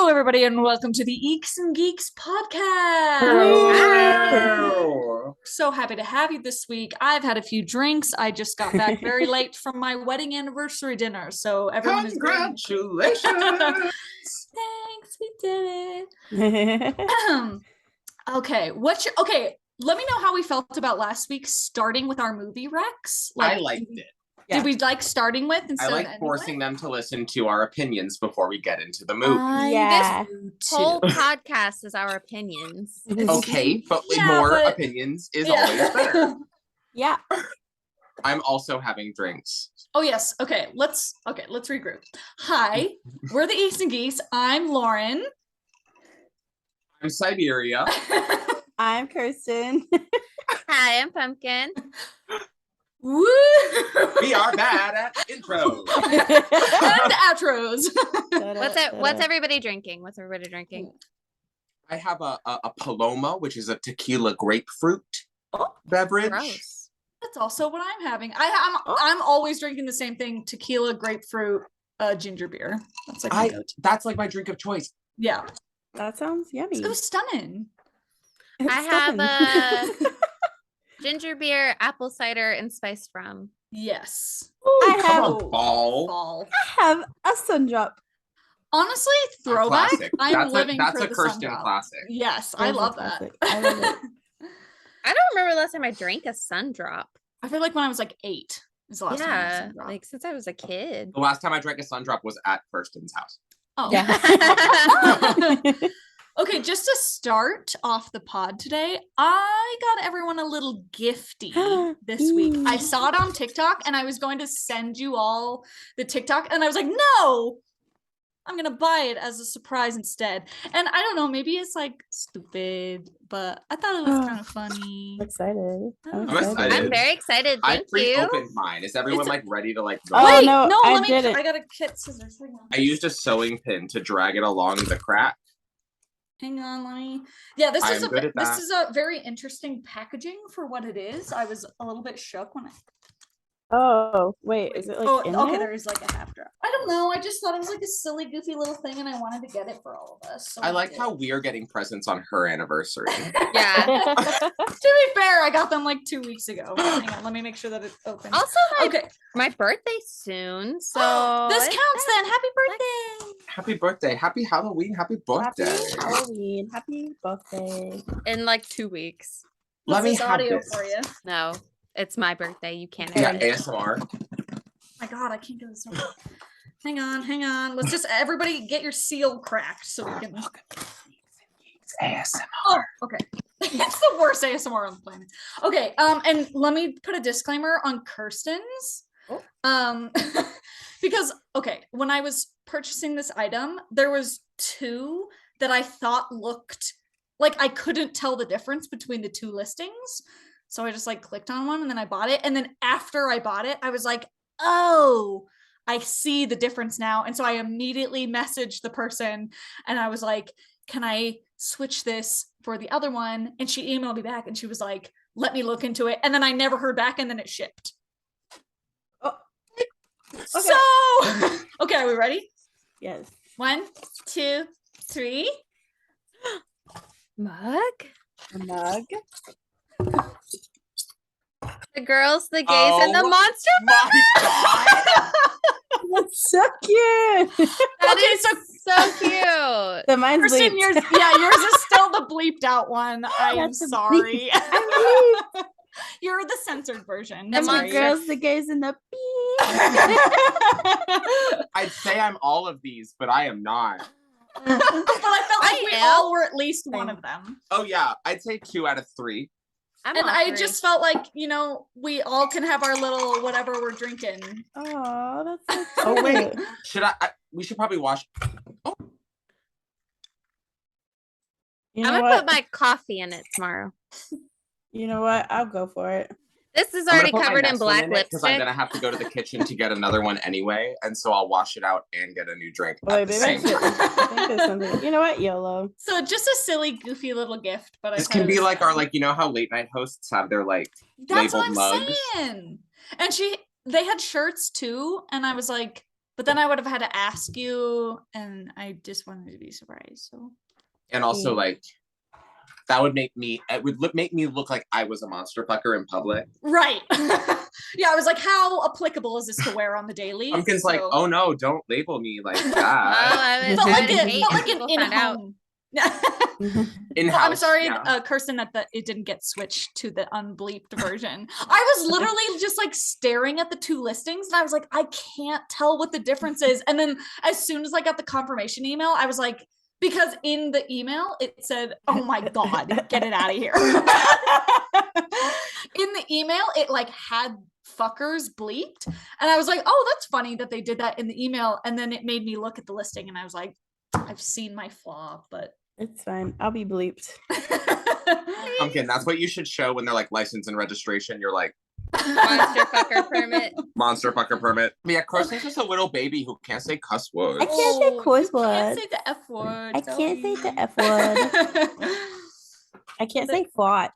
Hello, everybody, and welcome to the Eeks and Geeks podcast. Hello. So happy to have you this week. I've had a few drinks. I just got back very late from my wedding anniversary dinner, so everyone is very... Congratulations. Thanks, we did it. Okay, okay, let me know how we felt about last week, starting with our movie recs. I liked it. Did we like starting with instead I of like forcing them to listen to our opinions before we get into the movie. Yeah. This whole podcast is our opinions. Okay, but Yeah, more but- opinions is always better. Yeah. I'm also having drinks. Oh yes. Okay, let's regroup. Hi, we're the Eeks and Geese. I'm Lauren. I'm Siberia. I'm Kirsten. Hi, I'm Pumpkin. Woo! We are bad at intros. And outros. What's everybody drinking? What's everybody drinking? I have a Paloma, which is a tequila grapefruit beverage. Gross. That's also what I'm having. I'm always drinking the same thing: tequila, grapefruit, ginger beer. That's like my go-to. That's like my drink of choice. Yeah. That sounds yummy. So stunning. I have a ginger beer, apple cider, and spiced rum. Yes. I Come have on, ball. Fall. a Sundrop. Honestly, A throwback. classic. I'm living that's for a the Kirsten Sundrop. classic. Yes, I love that. Classic. I love it. I don't remember the last time I drank a Sundrop. I feel like when I was like 8 is the last time I Yeah, had a Sundrop. like since I was a kid. The last time I drank a Sundrop was at Kirsten's house. Oh. Yeah. Okay, just to start off the pod today, I got everyone a little gifty this week. I saw it on TikTok and I was going to send you all the TikTok and I was like, no, I'm going to buy it as a surprise instead. And I don't know, maybe it's like stupid, but I thought it was kind of funny. I'm excited. I'm excited. I'm very excited. I Thank you. pre-opened mine. Is everyone It's a- like ready to like go? Oh, Wait, no, I let me, did it. I got to get scissors. Hang on. I used a sewing pin to drag it along the crack. Hang on, let me. Yeah, this is I'm good at that. a very interesting packaging for what it is. I was a little bit shook when I. Oh, wait. Is it like in okay, there? there is like a half drop. I don't know. I just thought it was like a silly, goofy little thing, and I wanted to get it for all of us. So I like did. how we are getting presents on her anniversary. Yeah. To be fair, I got them like 2 weeks ago. Hang on, let me make sure that it opens. Also, Okay, my birthday soon, so this it's- counts then. Happy birthday! Happy birthday. Happy Halloween. Happy birthday. Happy Halloween. Happy birthday. in like 2 weeks. Let What's me this have audio this. for you. No, it's my birthday. You can't. Yeah, have it. ASMR. My God, I can't do this one. Hang on. Let's just everybody get your seal cracked so we can. It's ASMR. Oh, okay. It's the worst ASMR on the planet. Okay, and let me put a disclaimer on Kirsten's. Oh. Because okay, when I was purchasing this item, there was 2 that I thought looked like I couldn't tell the difference between the 2 listings. So I just like clicked on one and then I bought it. And then after I bought it, I was like, oh, I see the difference now. And so I immediately messaged the person and I was like, can I switch this for the other one? And she emailed me back and she was like, let me look into it. And then I never heard back and then it shipped. Oh. So, okay, are we ready? Yes. 1, 2, 3. Mug? A mug. The girls, the gays, and the Oh. monster. My God. That's so cute. That Okay, is so cute. The mine's Kirsten, bleeped. yours is still the bleeped out one. I am That's a sorry. bleep. You're the censored version. The That's The right. monster. girls, the gays, and the bees. I'd say I'm all of these, but I am not. But I felt like I we am. all were at least one of them. Oh yeah, I'd say 2 out of 3. I'm And all I three. just felt like, we all can have our little whatever we're drinking. Oh, that's so Oh wait, cute. should we should probably wash. You I'm know gonna what? put my coffee in it tomorrow. You know what? I'll go for it. This is I'm gonna already put my covered in Nestle black it, 'cause I'm lipstick. gonna have to go to the kitchen to get another one anyway, and so I'll wash it out and get a new drink. Wait, at the maybe I same should- time. I think there's something. You know what? YOLO. So just a silly, goofy little gift. But This I thought can it be was like fun. our you know how late night hosts have their That's what labeled I'm mugs? saying. And they had shirts too, and I was like, But then I would have had to ask you, and I just wanted to be surprised. So And also, Yeah. like, that would make me, make me look like I was a monster fucker in public. right, yeah. I was like, how applicable is this to wear on the daily? Pumpkin's like, So- oh no, don't label me like Oh, that. I would, felt I like would it hate felt if like an people found out. in-home. In Well, house. I'm sorry, Yeah. Kirsten, that it didn't get switched to the unbleeped version. I was literally just like staring at the two listings, and I was like, I can't tell what the difference is. And then as soon as I got the confirmation email, I was like, because in the email it said, "Oh my god, get it out of here." In the email, it like had fuckers bleeped, and I was like, "Oh, that's funny that they did that in the email." And then it made me look at the listing, and I was like, "I've seen my flaw, but." It's fine. I'll be bleeped. Pumpkin, that's what you should show when they're like license and registration. You're like, Monster fucker permit. monster fucker permit. But yeah, Kirsten's just a little baby who can't say cuss words. I can't say cuss You can't words. say the F word. I can't say the sorry. F word. I can't say fought.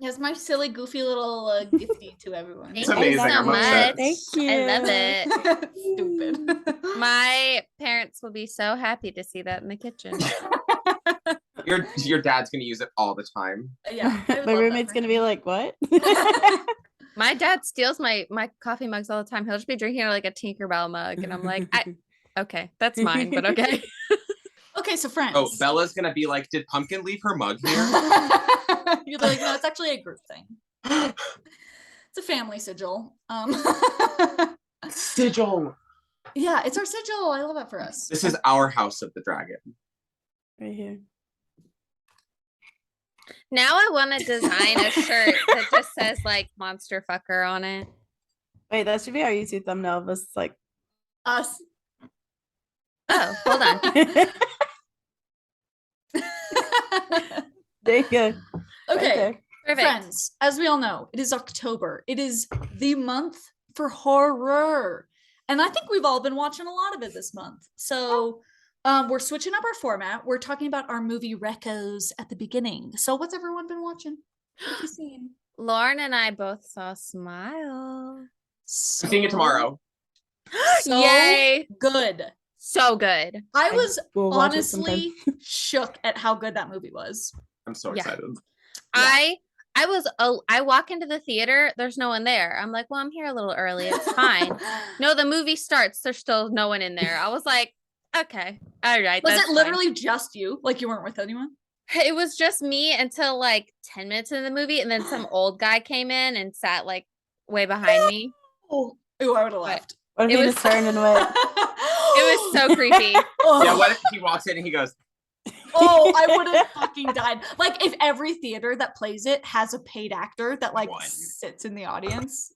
Yes, my silly, goofy little gifty to everyone. Thank It's amazing, you so I'm obsessed. much. Thank you. I love it. Stupid. My parents will be so happy to see that in the kitchen. Your dad's gonna use it all the time. Yeah, I would My love that roommate's for gonna him. be like, "What?" My dad steals my coffee mugs all the time. He'll just be drinking out of, like a Tinkerbell mug, and I'm like, okay, that's mine, but okay. Okay, so friends. Oh, Bella's gonna be like, did Pumpkin leave her mug here? You're like, no, it's actually a group thing. It's a family sigil. Sigil. Yeah, it's our sigil. I love that for us. This is our house of the dragon. Right here. Now I want to design a shirt that just says like monster fucker on it. Wait, that should be our YouTube thumbnail of us like. Us. Oh, hold on. There you go. Right Okay. there. Perfect. Friends, as we all know, it is October. It is the month for horror. And I think we've all been watching a lot of it this month. So we're switching up our format. We're talking about our movie recos at the beginning. So what's everyone been watching? What have you seen? Lauren and I both saw Smile. I'm seeing it tomorrow. So Yay! good. So good. I was We'll watch it sometime. honestly shook at how good that movie was. I'm so Yeah. excited. I walk into the theater, there's no one there. I'm like, well, I'm here a little early. It's fine. No, the movie starts. There's still no one in there. I was like, okay, all right. Was that's it fine. literally just you? Like you weren't with anyone? It was just me until like 10 minutes into the movie, and then some old guy came in and sat like way behind me. Oh, ooh, I would have What? left. What if It he was- just turned and went? It was so creepy. Oh. Yeah, what if he walks in and he goes, Oh, I would have fucking died. Like if every theater that plays it has a paid actor that like One. sits in the audience,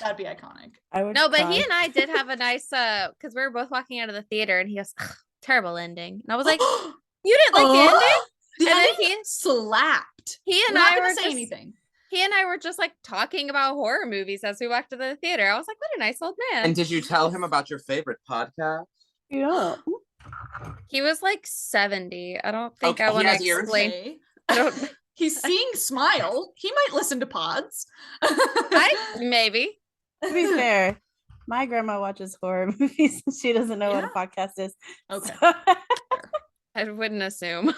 that'd be iconic. I would No, but cry. he and I did have a nice because we were both walking out of the theater, and he goes, "Ugh, terrible ending. And I was like, you didn't like the ending? The And then ending slapped. He I'm and not I gonna were say just, anything. he and I were just like talking about horror movies as we walked to the theater. I was like, what a nice old man. and did you tell him about your favorite podcast? Yeah. He was like 70. I don't think Okay, I he want to has ears? explain. Okay. I don't. He's seeing Smile. He might listen to pods. Maybe. To be fair, my grandma watches horror movies. And she doesn't know what a podcast is. Okay. So- I wouldn't assume.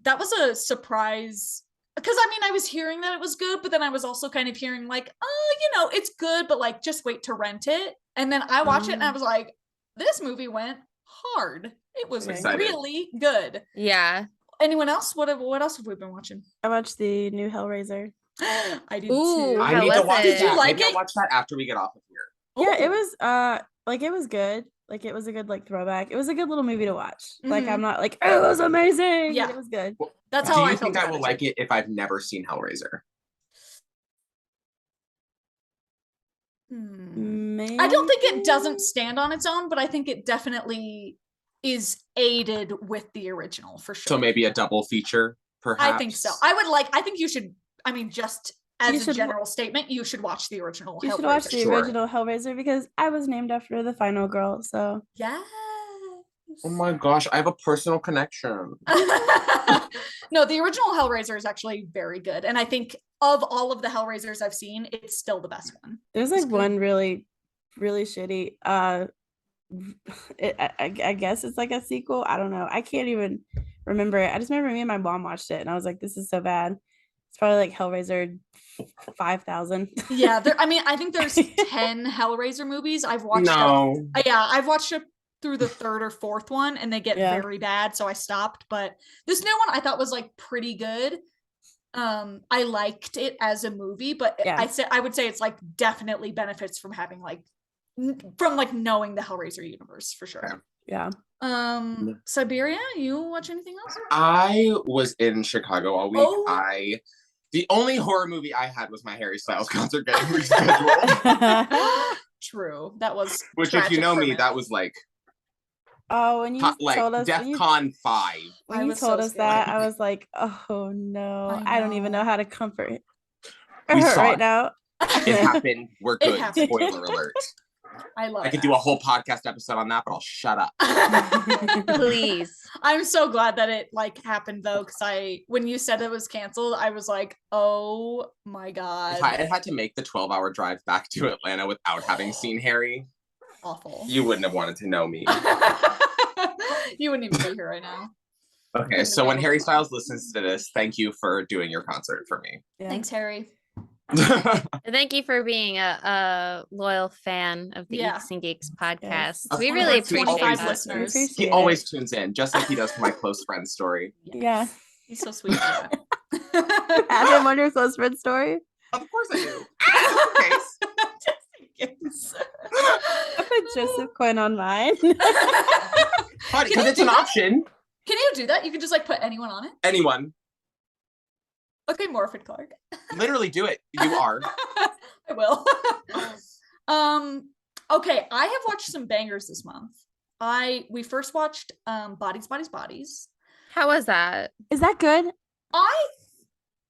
That was a surprise because I mean I was hearing that it was good, but then I was also kind of hearing like, oh, you know, it's good, but like just wait to rent it. And then I watched it and I was like, this movie went hard. It was Excited. really good. Yeah. Anyone else? What else have we been watching? I watched the new Hellraiser. I did Ooh, too. I How need to was watch it? Did you that. like Maybe I'll it? watch that after we get off of here. Yeah, it Oh. was like it was good. Like it was a good like throwback. It was a good little movie to watch. Like Mhm. I'm not like it was amazing. Yeah. But it was good. That's Do how you I think felt I will about like it if I've never seen Hellraiser? Maybe. I don't think it doesn't stand on its own, but I think it definitely is aided with the original for sure. So maybe a double feature, perhaps. I think so. I think you should, I mean, just You as a should wa- general statement, you should watch the original. You should watch Hellraiser. the Sure. original Hellraiser because I was named after the final girl. So Yes. Oh my gosh, I have a personal connection. No, the original Hellraiser is actually very good. And I think of all of the Hellraisers I've seen, it's still the best one. there's It's like good. one really, really shitty I guess it's like a sequel. I don't know. I can't even remember it. I just remember me and my mom watched it, and I was like, "This is so bad." It's probably like Hellraiser 5,000. Yeah, I mean, I think there's 10 Hellraiser movies. I've watched No. yeah, I've watched it through the third or fourth one, and they get Yeah. very bad, so I stopped. But this new one I thought was like pretty good. I liked it as a movie, but Yeah. I would say it's like definitely benefits from having like from like knowing the Hellraiser universe for sure. Yeah. Siberia, you watch anything else? I was in Chicago all week. Oh. The only horror movie I had was my Harry Styles concert getting rescheduled. True. That was Which, if you tragic know for me, him. that was like when you like told us DEFCON 5. when I you was told so us that, scared. I was like, oh no, I I don't even know know. how to comfort We her saw right it. now. It happened. We're It good. happened. Spoiler alert. I love I could that. do a whole podcast episode on that, but I'll shut up. Please. I'm so glad that it like happened though, because when you said it was canceled, I was like, oh my god. If I had had to make the 12-hour drive back to Atlanta without having seen Harry, Awful. you wouldn't have wanted to know me. You wouldn't even be here right now. Okay, so when Harry Styles listens to this, thank you for doing your concert for me. Yeah. Thanks, Harry. And thank you for being a loyal fan of the Yeah. Geeks and Geeks podcast. Of We course, really we appreciate always that. We listeners. appreciate He it. always tunes in, just like he does for my close friend story. Yeah. He's so sweet. Yeah. Add him on your close friend story. Of course I do. Okay. Just in case. I put Joseph Quinn on mine. Because it's an option. Can you do that? You can just like put anyone on it. Anyone. Okay, Morphin Clark. Literally do it. You are. I will. Okay, I have watched some bangers this month. We first watched Bodies, Bodies, Bodies. How was that? Is that good? I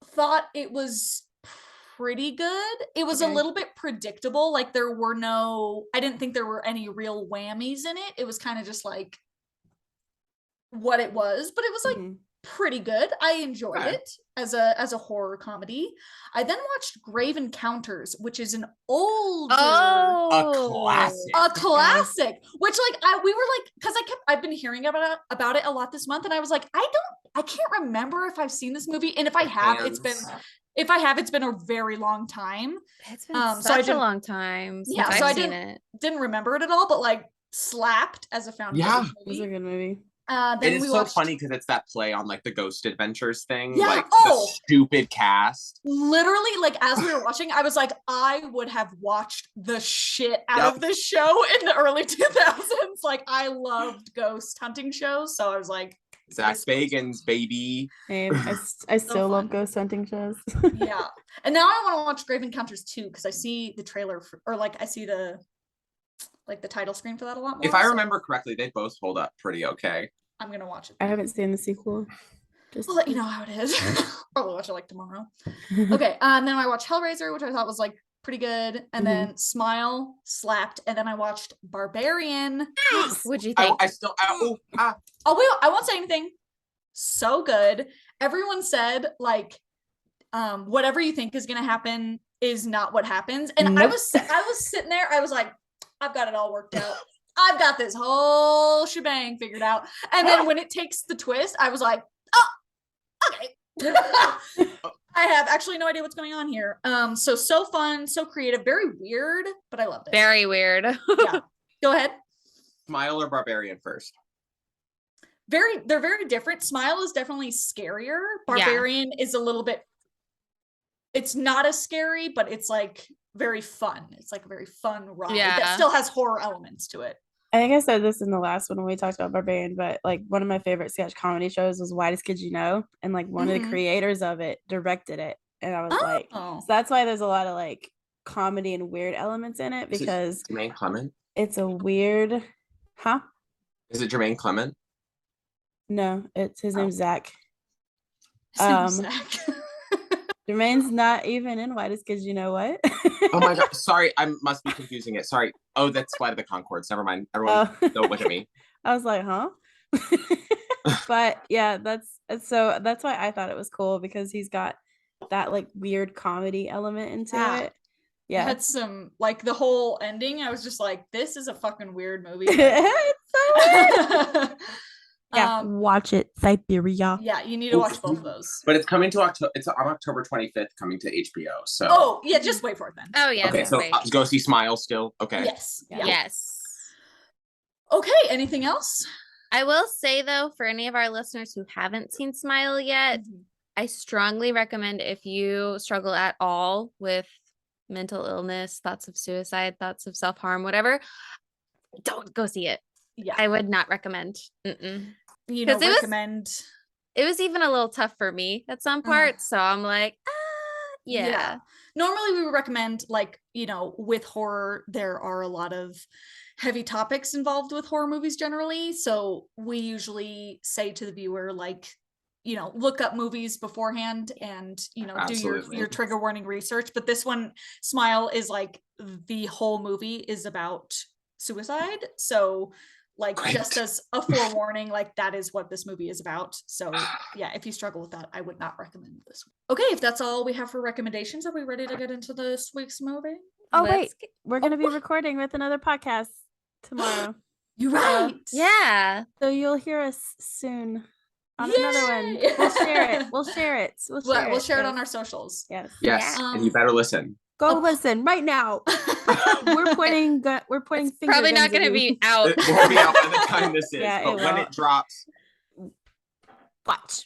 thought it was pretty good. It was a Okay. little bit predictable. Like I didn't think there were any real whammies in it. It was kind of just like what it was, but it was like Mhm. pretty good. I enjoyed Okay. it as a horror comedy. I then watched Grave Encounters, which is an older classic. a classic, which like we were like, because I've been hearing about it a lot this month, and I was like, I can't remember if I've seen this movie, and if I have, it's been a very long time. It's been so I such a didn't- long time since Yeah, so I I've seen it. Didn't remember it at all, but like slapped as a found Yeah. footage It was a movie. good movie. Then It is we so watched funny because it's that play on like the Ghost Adventures thing. Yeah, Like oh. the stupid cast. literally, like as we were watching, I was like, I would have watched the shit out Yep. of this show in the early 2000s. Like I loved ghost hunting shows, so I was like, Zach this- Bagans, baby. Same. I still love fun. ghost hunting shows. yeah. And now I want to watch Grave Encounters 2 because I see the trailer or like I see the title screen for that a lot more. If I so remember correctly, they both hold up pretty okay. I'm gonna watch it. I haven't seen the sequel. Just I'll let you know how it is. Probably watch it like tomorrow. Okay, then I watched Hellraiser, which I thought was like pretty good, and then Smile slapped, and then I watched Barbarian. What'd you I think? still. I won't say anything. So good. Everyone said like, whatever you think is gonna happen is not what happens, and I Nope. was sitting there. I was like, I've got it all worked out. I've got this whole shebang figured out. And then when it takes the twist, I was like, oh, okay. I have actually no idea what's going on here. So fun, so creative, very weird, but I loved it. Very weird. Yeah. Go ahead. Smile or Barbarian first? They're very different. Smile is definitely scarier. Yeah. Barbarian is a little bit, it's not as scary, but it's like very fun. It's like a very fun ride that Yeah. still has horror elements to it. I think I said this in the last one when we talked about Barbarian, but like one of my favorite sketch comedy shows was Whitest Kids You Know, and like one of Mhm. the creators of it directed it, and I was like, Oh. so that's why there's a lot of like comedy and weird elements in it Is it because Jermaine Clement? it's a weird, huh? Is it Jermaine Clement? No, it's his Oh. name's Zach. His name's Zach. Jermaine's not even in Whitest Kids You Know What? Oh my god! Sorry, I must be confusing it. Sorry. Oh, that's Flight of the Concords. Never mind. Everyone, don't look at me. I was like, huh? But yeah, that's why I thought it was cool because he's got that like weird comedy element into Yeah. it. Yeah. had some, like, the whole ending. I was just like, this is a fucking weird movie. It's so weird. Yeah, Um, watch it, Siberia. yeah, you need to watch both of those. But it's coming to October. It's on October 25th, coming to HBO. So. Oh, yeah, just wait for it then. Oh yeah. Okay, just so wait. go see Smile still. Okay. Yes. Yeah. Yeah. Yes. Okay, anything else? I will say though, for any of our listeners who haven't seen Smile yet, I strongly recommend, if you struggle at all with mental illness, thoughts of suicide, thoughts of self-harm, whatever, don't go see it. Yeah. I would not recommend. Mm-mm. You know, 'Cause it was- recommend. It was even a little tough for me at some parts. So I'm like, yeah. Normally we would recommend, like, you know, with horror, there are a lot of heavy topics involved with horror movies generally. So we usually say to the viewer, like, you know, look up movies beforehand and, you know, do Absolutely. your trigger warning research. But this one, Smile, is like the whole movie is about suicide. So like, Great. just as a forewarning, like, that is what this movie is about. So yeah, if you struggle with that, I would not recommend this one. Okay, if that's all we have for recommendations, are we ready to get into this week's movie? Oh Let's wait, we're gonna be recording with another podcast tomorrow, You're right. Yeah. so you'll hear us soon on another one. Yay! We'll share it. We'll share it. We'll share it on yes. our socials. Yes. Yes, Yeah. and you better listen. Go Oh. listen right now. We're pointing. We're pointing. It's finger probably guns not at going to you. be out. It won't be out by the time this is, Yeah, but it when won't. it drops, Watch.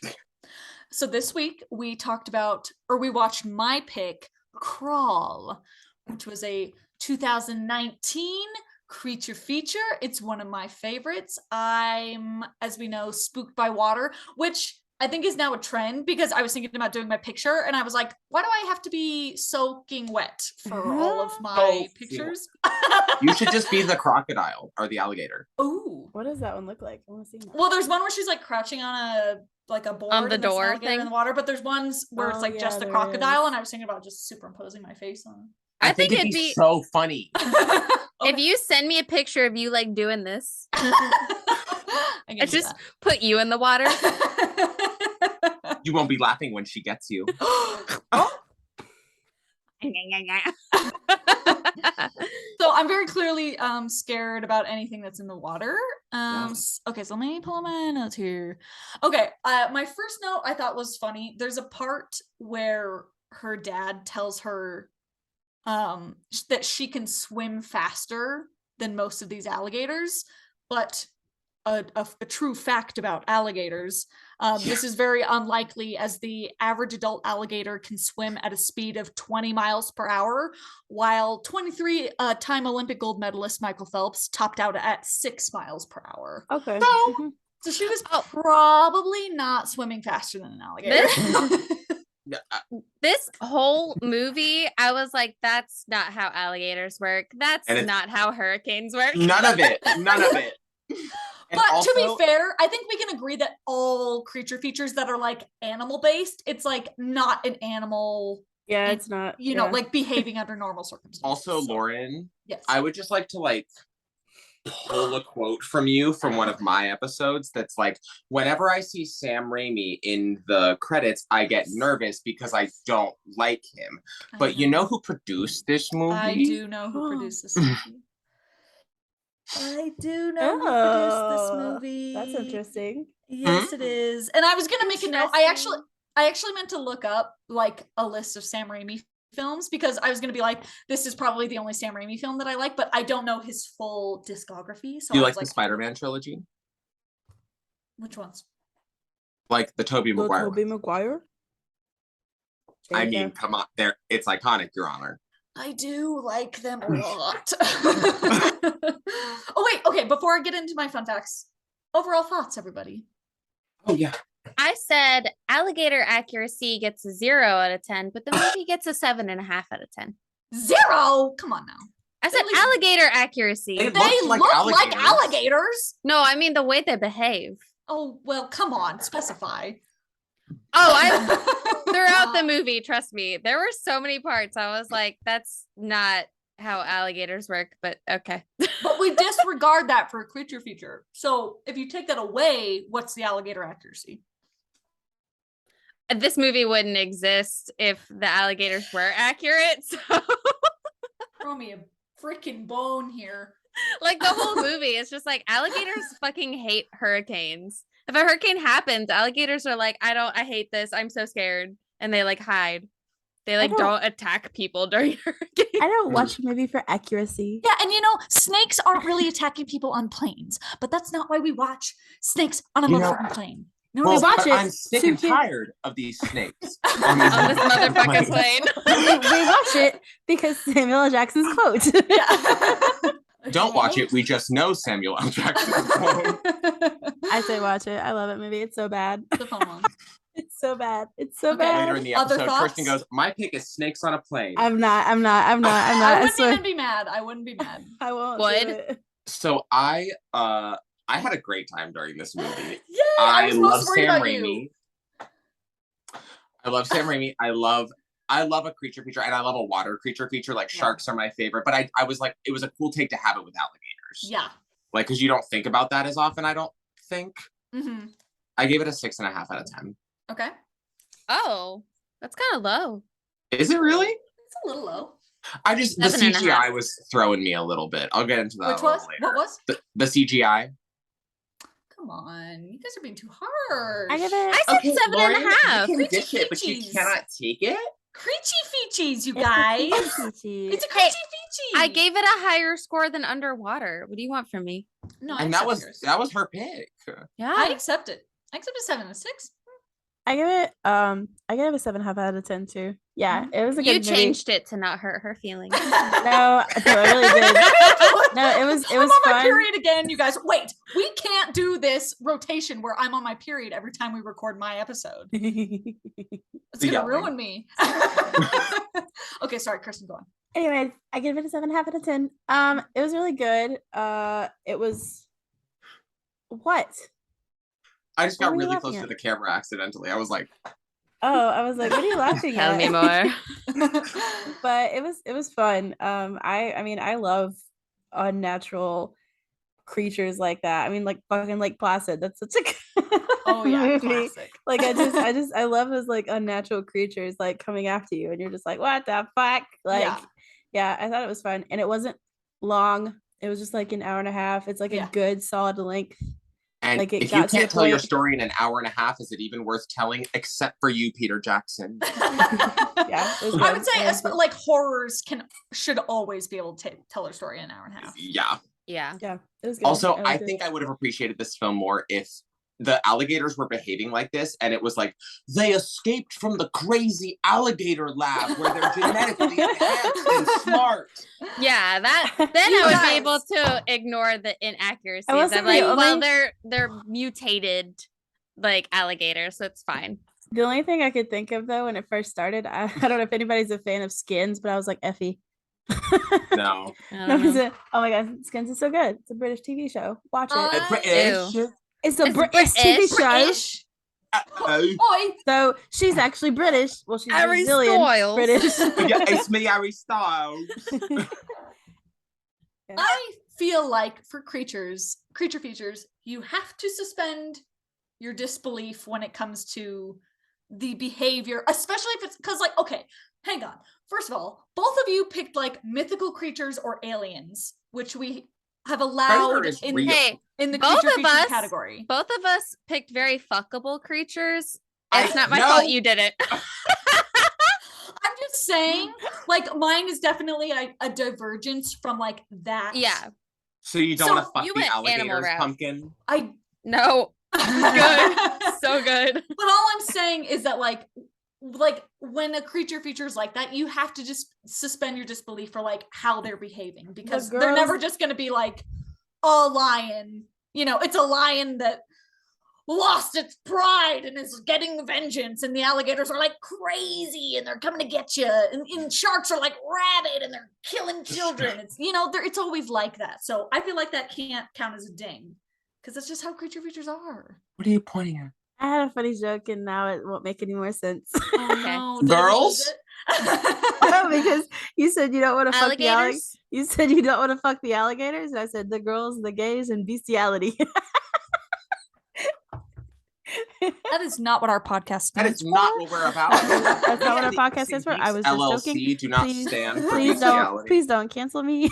So this week we talked about, or we watched my pick, Crawl, which was a 2019 creature feature. It's one of my favorites. I'm, as we know, spooked by water, which I think is now a trend, because I was thinking about doing my picture and I was like, why do I have to be soaking wet for all of my Oh, pictures? you should just be the crocodile or the alligator. Ooh. What does that one look like? I want to see that. Well, there's one where she's like crouching on a board On the and there's an door alligator in thing? the water, but there's ones where it's Oh, like yeah, just the there crocodile, is. and I was thinking about just superimposing my face on I think it'd it'd be- so funny. it. If you send me a picture of you like doing this, I just put you in the water. You won't be laughing when she gets you. So I'm very clearly scared about anything that's in the water. Okay, so let me pull up my notes here. Okay, my first note I thought was funny. There's a part where her dad tells her that she can swim faster than most of these alligators, but a true fact about alligators, this is very unlikely, as the average adult alligator can swim at a speed of 20 miles per hour, while 23-time Olympic gold medalist Michael Phelps topped out at 6 miles per hour. Okay. No. Mhm. So she was Oh. probably not swimming faster than an alligator. This whole movie, I was like, that's not how alligators work. That's And it- not how hurricanes work. None of it. None of it. And But to also- be fair, I think we can agree that all creature features that are like animal based, it's like not an animal, Yeah, And, it's not. you know, yeah. like behaving under normal circumstances. Also, So, Lauren, yes. I would just like to like pull a quote from you from one of my episodes that's like, whenever I see Sam Raimi in the credits, I get nervous because I don't like him. I But you know who produced this movie? I do know who produced this movie. I do know who produced this Oh, movie. That's interesting. Yes, it is. And I was gonna make a note. I actually meant to look up like a list of Sam Raimi films, because I was gonna be like, this is probably the only Sam Raimi film that I like, but I don't know his full discography. So Do you I like was the Spider-Man trilogy? which ones? Like the Tobey The Maguire? Tobey Maguire. I There you mean, go. come on, there. It's iconic, Your Honor. I do like them a lot. Oh wait, okay, before I get into my fun facts, overall thoughts, everybody. Oh yeah. I said alligator accuracy gets a 0 out of 10, but the movie gets a 7.5 out of 10. 0. Come on now. I said least- alligator accuracy. They They look look like like alligators. alligators. No, I mean the way they behave. Oh well, come on, specify. Oh, I throughout the movie, trust me, there were so many parts I was like, that's not how alligators work, but okay. But we disregard that for a creature feature. So if you take that away, what's the alligator accuracy? This movie wouldn't exist if the alligators were accurate. So Throw me a freaking bone here. Like the whole movie, it's just like alligators fucking hate hurricanes. If a hurricane happens, alligators are like, I hate this. I'm so scared. And they like hide. They like don't- don't attack people during hurricanes. I don't watch a movie for accuracy. Yeah, and snakes aren't really attacking people on planes, but that's not why we watch snakes on a You know- motherfucking plane. No, Well, we watch but it I'm sick to and get- tired of these snakes On this motherfucking plane. We watch it because Samuel L. Jackson's quote. Don't watch it. We just know Samuel L. Jackson's quote. I say watch it. I love it movie. It's so bad. It's a fun one. It's so bad. It's so Okay. bad. Later in the Other episode, Kristen thoughts? goes, "My pick is snakes on a plane." I'm not. I I wouldn't swear. even be mad. I wouldn't be mad. I won't. do Would? it. So I had a great time during this movie. Yay! I was love most worried Sam about Raimi. you. I love Sam Raimi. I love a creature feature, and I love a water creature feature. Like Yeah. sharks are my favorite, but I was like, it was a cool take to have it with alligators. Yeah. Like, because you don't think about that as often. I don't think. Mm-hmm. I gave it a 6.5 out of 10. Okay. Oh, that's kind of low. Is it really? It's a little low. I just the 7.5. CGI was throwing me a little bit. I'll get into that. Which a little was? later. What was? The CGI? Come on. You guys are being too harsh. I give I it. said Okay, 7.5. Lauren, you can Creature dish it, but you featies. cannot take it. Creechy feechies, you guys. Peachy. It's a Hey, creechy feechy. I gave it a higher score than Underwater. What do you want from me? No, I And that accept yours. was her pick. Yeah. I accept it. I accept a 7 and a 6. I give it. I give it a 7.5 out of 10 too. Yeah, it was a good You movie. changed it to not hurt her feelings. No, I really did. No, it was I'm on my fun. period again, you guys. Wait, we can't do this rotation where I'm on my period every time we record my episode. It's gonna Yeah. ruin me. Okay, sorry, Kristen, go on. Anyways, I give it a 7.5 out of 10. It was really good. It was what? I just What got were you really laughing close to at? the camera accidentally. I was like, Oh, I was like, what are you laughing Tell at? me more. But it was fun. I mean, I love unnatural creatures like that. I mean, like fucking Lake Placid. That's such a Oh yeah, movie. classic. Like I love those like unnatural creatures like coming after you, and you're just like, what the fuck? Like, yeah, I thought it was fun, and it wasn't long. It was just like an hour and a half. It's like Yeah. a good solid length. and Like, it if you got to can't the tell your point- story in an hour and a half, is it even worth telling? Except for you, Peter Jackson. Yeah, it was I good. would say It was good. like horrors should always be able to tell their story in an hour and a half. Yeah. Yeah. Yeah, it was good. Also, liked I it. think I would have appreciated this film more if the alligators were behaving like this, and it was like they escaped from the crazy alligator lab where they're genetically enhanced and smart. Yeah, that then You I would guys. be able to ignore the inaccuracies. I wasn't I'm like, the well, only- they're mutated like alligators, so it's fine. The only thing I could think of though when it first started, I don't know if anybody's a fan of Skins, but I was like, Effie. No. I No, don't it's know. oh my god, Skins is so good. It's a British TV show. Watch it. Uh, British. Ew. It's a it's British TV British. show. British. Uh-oh. Oi. So she's actually British. Well, she's Harry Brazilian. Styles. British. Yeah, it's me, Harry Styles. I feel like for creature features, you have to suspend your disbelief when it comes to the behavior, especially if it's because, like, okay, hang on. First of all, both of you picked like mythical creatures or aliens, which we have allowed Predator is in, real. Hey, in the both creature of feature us- category. both of us picked very fuckable creatures. I It's not my know. fault you did it. I'm just saying, like, mine is definitely a divergence from like that. Yeah. So you don't So want to fuck you the went animal alligators, route. pumpkin? I No. Good. So good. But all I'm saying is that like when a creature features like that, you have to just suspend your disbelief for like how they're behaving, because they're girls- never just going to be like a lion. You know, it's a lion that lost its pride and is getting vengeance, and the alligators are like crazy and they're coming to get you, and sharks are like rabid and they're killing children. It's, you know, it's always like that. So I feel like that can't count as a ding, because that's just how creature features are. What are you pointing at? I had a funny joke and now it won't make any more sense. Oh, Okay. no, did I Girls? lose it? No, because you said you don't want to fuck the alligators. Alligators. You said you don't want to fuck the alligators, and I said the girls, the gays, and bestiality. That is not what our podcast That stands is not for. what we're about. That's not what our The podcast Geeks is for. and I Geeks was just LLC joking. do not Please- stand for Please don't, bestiality. please don't cancel me.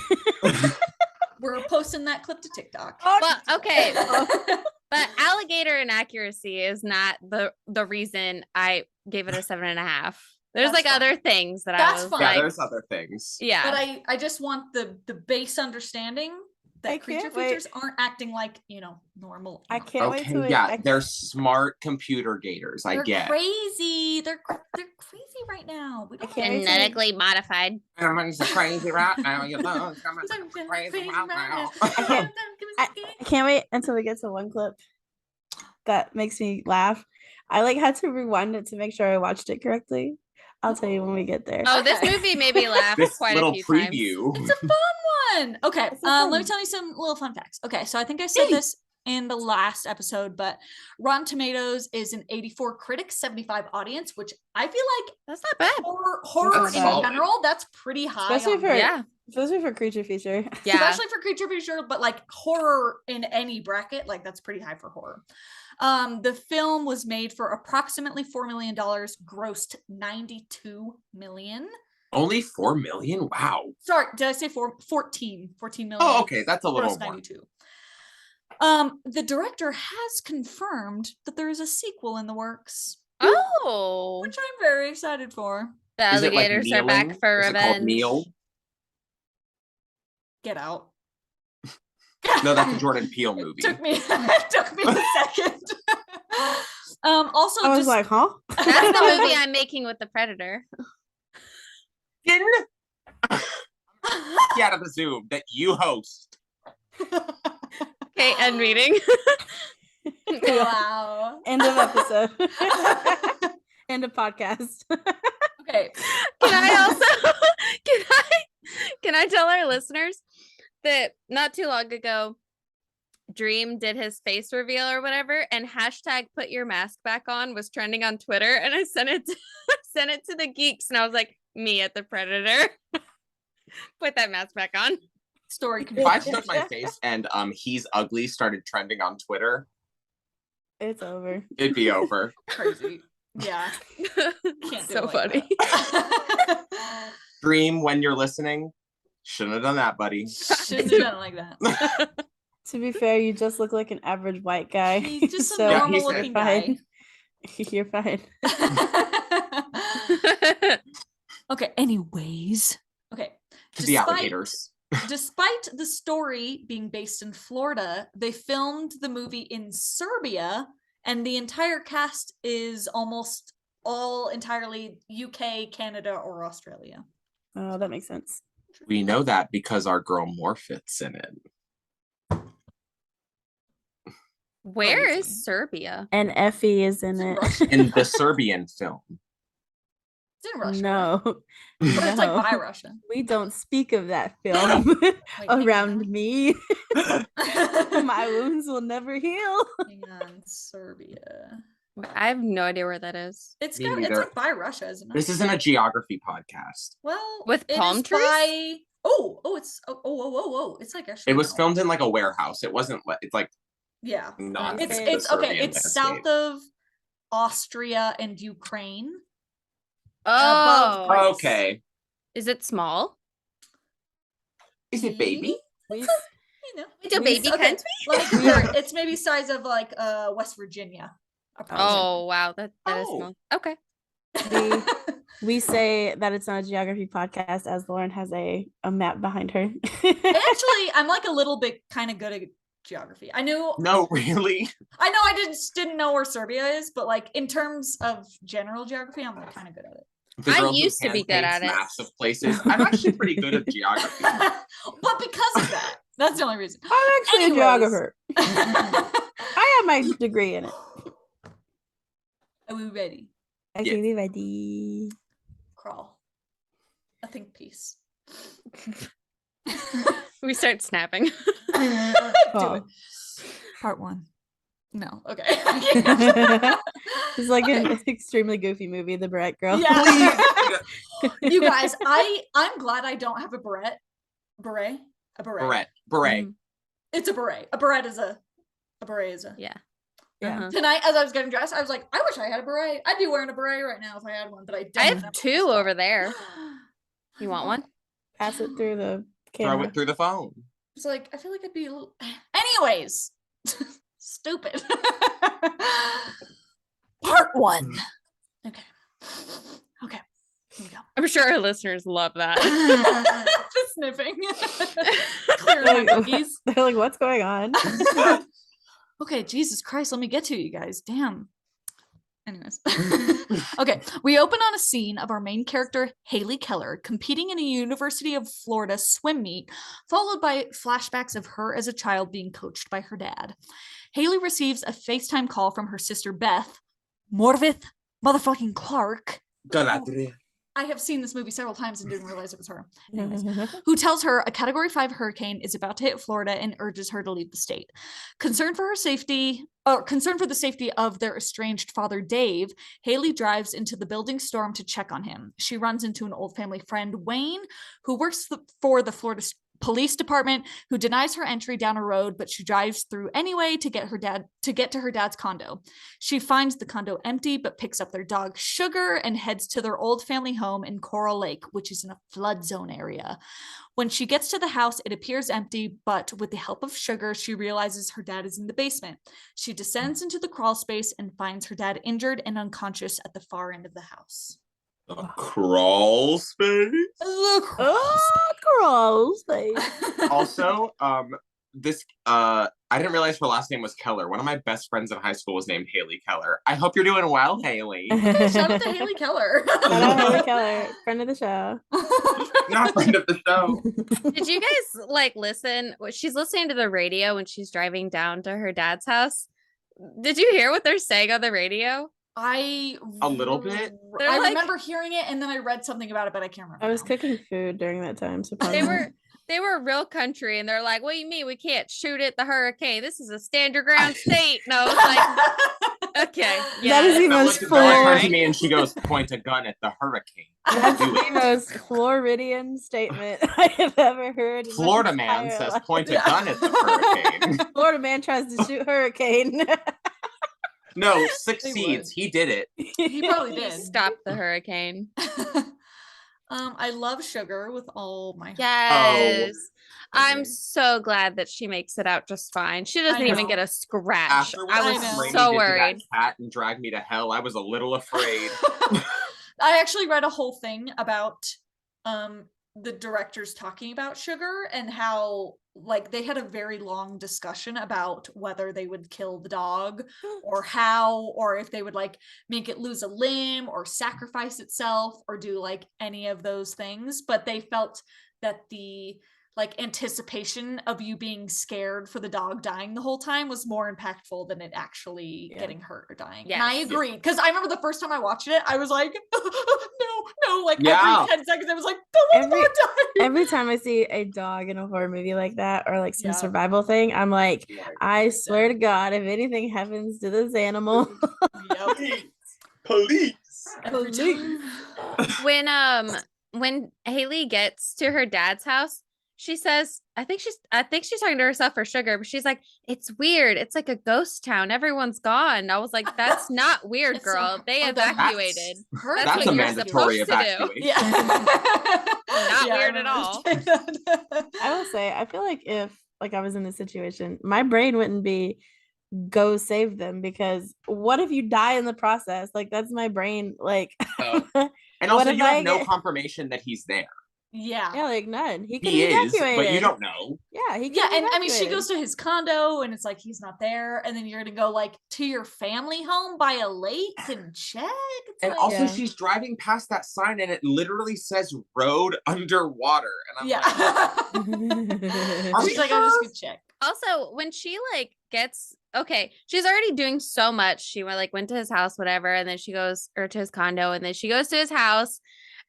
We're posting that clip to TikTok. Well, okay. But alligator inaccuracy is not the reason I gave it a 7.5. There's That's like fine. other things that That's I was fine. Yeah, like, there's other things. yeah. But I just want the base understanding I that creature can't wait. features aren't acting like, normal. I can't wait Okay, till yeah, I they're smart computer gators. I They're get. crazy. They're crazy right now. We don't can't wait till- Genetically modified. Everyone's crazy right now. You know, it's coming crazy right now. I can't wait until we get to one clip that makes me laugh. I like had to rewind it to make sure I watched it correctly. I'll tell you when we get there. Oh, this Okay. movie made me laugh This quite a little few preview. It's a fun one. Okay, It's a let fun- me tell you some little fun facts. Okay, so I think I said Yay. this in the last episode, but Rotten Tomatoes is an 84 critics, 75 audience, which I feel like That's not bad. horror That's in solid. general, that's pretty high. Especially on for- the- Yeah. Especially for creature feature. Yeah. especially for creature feature, but like horror in any bracket, like that's pretty high for horror. The film was made for approximately $4 million, grossed 92 million. Only 4 million? Wow. Sorry, did I say 14 million? Oh, okay. That's a little Gross more. 92. The director has confirmed that there is a sequel in the works, Oh. which I'm very excited for. The Is it like alligators are back kneeling? for Is it called revenge. Kneel? Get out. No, that's a Jordan Peele movie. Took me a second. Also, I was just like, huh? That's the movie I'm making with the Predator. Get out of the Zoom that you host. Okay, end meeting. wow. End of episode. End of podcast. Okay. Can I also can I tell our listeners that not too long ago Dream did his face reveal or whatever, and hashtag put your mask back on was trending on Twitter, and I sent it to the geeks, and I was like, me at the Predator. Put that mask back on. Story If I complete. showed my face and he's ugly started trending on Twitter, It's over. it'd be over. Crazy. Yeah. Can't do So it like funny. that. Dream, when you're listening, shouldn't have done that, buddy. Shouldn't have done it like that. To be fair, you just look like an average white guy. He's just a so Yeah, normal he's looking fine. guy. You're fine. Okay, anyways. Okay. To the alligators. Despite the story being based in Florida, they filmed the movie in Serbia, and the entire cast is almost all entirely UK, Canada, or Australia. Oh, that makes sense. We know that because our girl Morphit's in it. Where Crazy. is Serbia? And Effie is in It's in it. Russia. In the Serbian film. It's in Russia. No. But it's like No. by Russia. We don't speak of that film Wait, hang around on. me. My My wounds will never heal. Hang on, Serbia. I have no idea where that is. It's Me got, it's neither. like by Russia, isn't it? This isn't a geography podcast. well With it palm is trees? by- it's it's like actually It was no. filmed in like a warehouse. It wasn't it's like Yeah. not It's the it's okay. Serbian It's landscape. south of Austria and Ukraine. Oh, Greece. Okay. is it small? Is it baby? We, You know. It's a We- baby Okay, country. let me compare it. It's maybe size of like West Virginia. approximately. Oh wow, that is Oh. small. Okay. we say that it's not a geography podcast as Lauren has a map behind her. Actually, I'm like a little bit kind of good at geography. I know No, really? I just didn't know where Serbia is, but like in terms of general geography, I'm like kind of good at it. The I girl who used to be good hand-paints at it. Maps of places. I'm actually pretty good at geography. But because of that, that's the only reason. I'm actually Anyways. a geographer. I have my degree in it. Are we ready? Okay, be ready. Crawl. A think piece. We start snapping. Do Oh. it. Part 1. No. Okay. It's like an extremely goofy movie, The Brat Girl. Yeah. You guys, I'm glad I don't have a beret. Beret? A beret. Beret. Beret. Mm. It's a beret. A beret is a beret is a Yeah. Yeah. Uh-huh. Tonight, as I was getting dressed, I was like, I wish I had a beret. I'd be wearing a beret right now if I had one, but I don't. I have I'm 2 stuck. over there. You want one? Pass it through the Throw camera. it through the phone. It's like, I feel like I'd be a little... Anyways. Stupid. Part 1. Okay. Okay. Here we go. I'm sure our listeners love that. Just sniffing. Clearing my cookies. They're like, what's going on? Okay, Jesus Christ, let me get to you guys. Damn. Anyways. Okay, we open on a scene of our main character, Haley Keller, competing in a University of Florida swim meet, followed by flashbacks of her as a child being coached by her dad. Haley receives a FaceTime call from her sister, Beth, Morvith motherfucking Clark. Galadriel. I have seen this movie several times and didn't realize it was her. Anyways, who tells her a Category 5 hurricane is about to hit Florida and urges her to leave the state. Concerned for the safety of their estranged father, Dave, Haley drives into the building storm to check on him. She runs into an old family friend, Wayne, who works for the Florida Police Department, who denies her entry down a road, but she drives through anyway to get to her dad's condo. She finds the condo empty, but picks up their dog Sugar and heads to their old family home in Coral Lake, which is in a flood zone area. When she gets to the house, it appears empty, but with the help of Sugar, she realizes her dad is in the basement. She descends into the crawl space and finds her dad injured and unconscious at the far end of the house. A crawl space. Crawl space. Also, I didn't realize her last name was Keller. One of my best friends in high school was named Haley Keller. I hope you're doing well, Haley. Shout out to Haley Keller. Shout out Haley Keller, friend of the show. Not friend of the show. Did you guys like listen? She's listening to the radio when she's driving down to her dad's house. Did you hear what they're saying on the radio? A little bit. They're I like- remember hearing it, and then I read something about it, but I can't remember. I was now. cooking food during that time, so They probably. were real country, and they're like, "What do you mean we can't shoot at the hurricane? This is a stand your ground state." No, it's like, okay, yeah. That is the That most looked very hard to Florida. me, and she goes, "Point a gun at the hurricane." That's Do the it. most Floridian statement I have ever heard. in my Florida man entire says, life. "Point a gun at the hurricane." Florida man tries to shoot hurricane. No, succeeds. would. He did it. He probably He did. stopped the hurricane. I love Sugar with all my heart. Yes. I'm Okay. so glad that she makes it out just fine. She doesn't I even know. get a scratch. Afterwards, I I was know. Rainey so did to worried. that cat and dragged me to hell. I was a little afraid. I actually read a whole thing about the directors talking about Sugar and how like they had a very long discussion about whether they would kill the dog or how, or if they would like make it lose a limb or sacrifice itself or do like any of those things. But they felt that the like anticipation of you being scared for the dog dying the whole time was more impactful than it actually Yeah. getting hurt or dying. And I Yes. agree, because I remember the first time I watched it, I was like, no, like Yeah. every 10 seconds I was like, don't let the Every- dog die. Every time I see a dog in a horror movie like that or like some Yeah. survival thing, I'm like, Like, I swear to God, if anything happens to this animal, Yep. police. Every Police. time. When Haley gets to her dad's house, she says, I think she's talking to herself or Sugar, but she's like, it's weird. It's like a ghost town. Everyone's gone. I was like, that's not weird, It's girl. not- They oh, that's- evacuated. Her That's That's what a you're mandatory supposed to do. evacuation. Yeah. Not Yeah, I weird at remember all. saying that. I will say, I feel like if like I was in this situation, my brain wouldn't be go save them because what if you die in the process? Like that's my brain. Like So- And What also, if you have I no get- confirmation that he's there. Yeah. yeah, like none. He could He be is, evacuated. but you don't know. Yeah, he could Yeah, be and I mean, she evacuated. goes to his condo, and it's like he's not there, and then you're gonna go like to your family home by a lake and check. It's And like, also, Yeah. she's driving past that sign, and it literally says "road underwater." And I'm yeah. like, Are She's we like, I'm just gonna check. Also, when she like gets okay, she's already doing so much. She went to his house, whatever, and then she goes or to his condo, and then she goes to his house,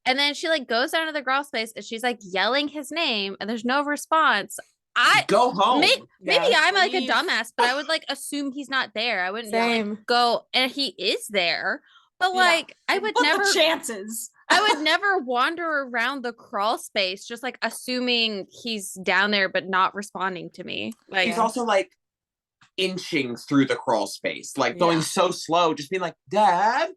and then she like goes down to the crawl space and she's like yelling his name, and there's no response. I go home. maybe Yeah. I'm like a Leave. dumbass, but I would like assume he's not there. I wouldn't like, Same. go and he is there, but Yeah. like I would What never. the chances? I would never wander around the crawl space just like assuming he's down there but not responding to me. Like He's also like, inching through the crawl space, like going so slow, just being like, Dad.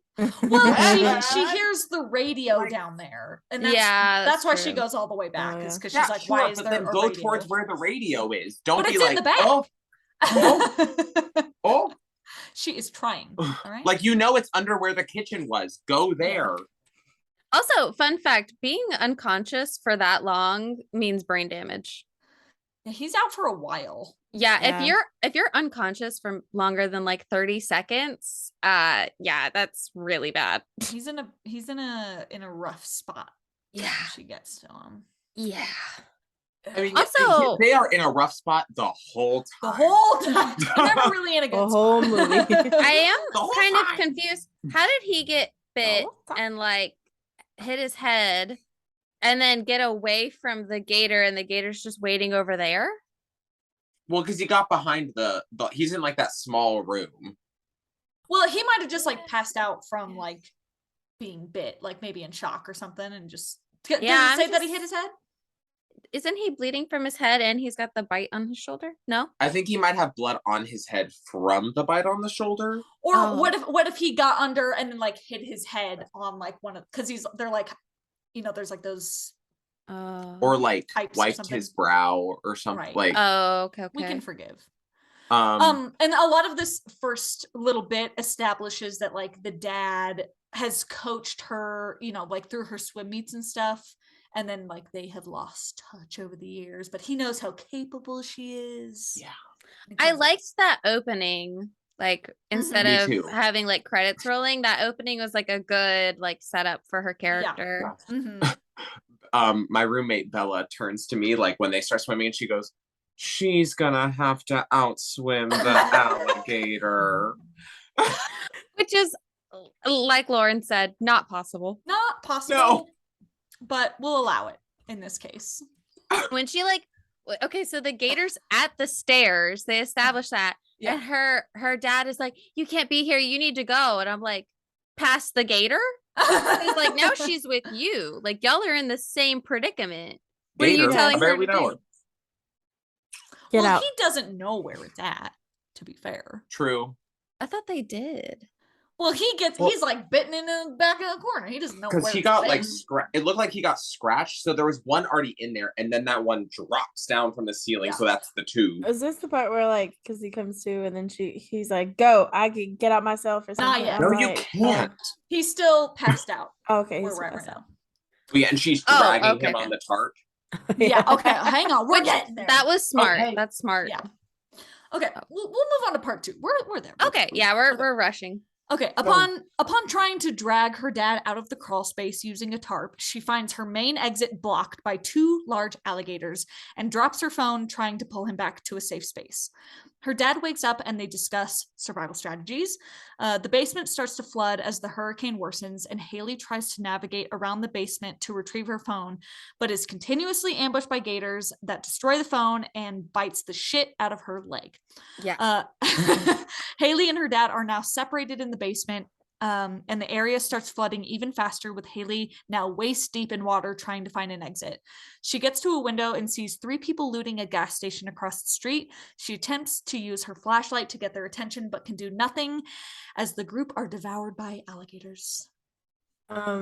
Well, she hears the radio Like- down there, and that's why she true. goes all the way back, Oh, is yeah. because Yeah, she's like, sure, why is but there then a go radio? towards where the radio is. Don't But be it's in like, the back. oh, She is trying. All right. like it's under where the kitchen was. Go there. Also, fun fact, being unconscious for that long means brain damage. Yeah, he's out for a while. Yeah, if you're unconscious for longer than like 30 seconds, that's really bad. He's in a rough spot. Yeah. She gets to him. Yeah. I mean, Also- they are in a rough spot the whole time. The whole time. They're never really in a good The whole spot. movie. I The whole am kind of time. confused. How did he get bit whole time. and like hit his head and then get away from the gator and the gator's just waiting over there? Well, because he got behind the he's in like that small room. Well, he might have just like passed out from like being bit, like maybe in shock or something, and just does it I'm say that he just- hit his head? Isn't he bleeding from his head and he's got the bite on his shoulder? No? I think he might have blood on his head from the bite on the shoulder. Or Oh. what if he got under and then like hit his head on like one of, because they're like, there's like those. Or like Pipes or wiped something. his brow or something. Right. Like Oh, okay. We can forgive. um And a lot of this first little bit establishes that like the dad has coached her, like through her swim meets and stuff. And then like they have lost touch over the years, but he knows how capable she is. Yeah. I Because- liked that opening. Like instead Me of too. having like credits rolling, that opening was like a good like setup for her character. Mhm. my roommate Bella turns to me like when they start swimming and she goes, she's gonna have to outswim the alligator. Which is like Lauren said, not possible. Not possible, but we'll allow it in this case. When she like okay, so the gator's at the stairs, they established that. Yeah. And her dad is like, you can't be here, you need to go. And I'm like, past the gator? He's like, now she's with you. Like y'all are in the same predicament. What are you Gator, telling I her barely to know do? her. Get well, out. he doesn't know where it's at, to be fair. True. I thought they did. Well, he's like bitten in the back of the corner. He doesn't know Because where he it's got been. like it looked like he got scratched, so there was one already in there, and then that one drops down from the ceiling, Yeah. so that's the two. Is this the part where like, because he comes to and then he's like, go, I can get out myself or something? yet. I'm No, you like, can't. He's still passed out. Oh, okay, Where he's we're at passed right out. now. Yeah, and she's Oh, dragging okay, him okay. on the tarp. Yeah. Okay. Hang on. We're Which getting there. that was smart. Okay. That's smart. Yeah. Okay. We'll move on to part 2. We're there. Okay, yeah, we're rushing. Okay, upon trying to drag her dad out of the crawl space using a tarp, she finds her main exit blocked by 2 large alligators and drops her phone trying to pull him back to a safe space. Her dad wakes up and they discuss survival strategies. The basement starts to flood as the hurricane worsens, and Haley tries to navigate around the basement to retrieve her phone, but is continuously ambushed by gators that destroy the phone and bites the shit out of her leg. Yeah. Haley and her dad are now separated in the basement, and the area starts flooding even faster, with Haley now waist deep in water trying to find an exit. She gets to a window and sees 3 people looting a gas station across the street. She attempts to use her flashlight to get their attention, but can do nothing as the group are devoured by alligators.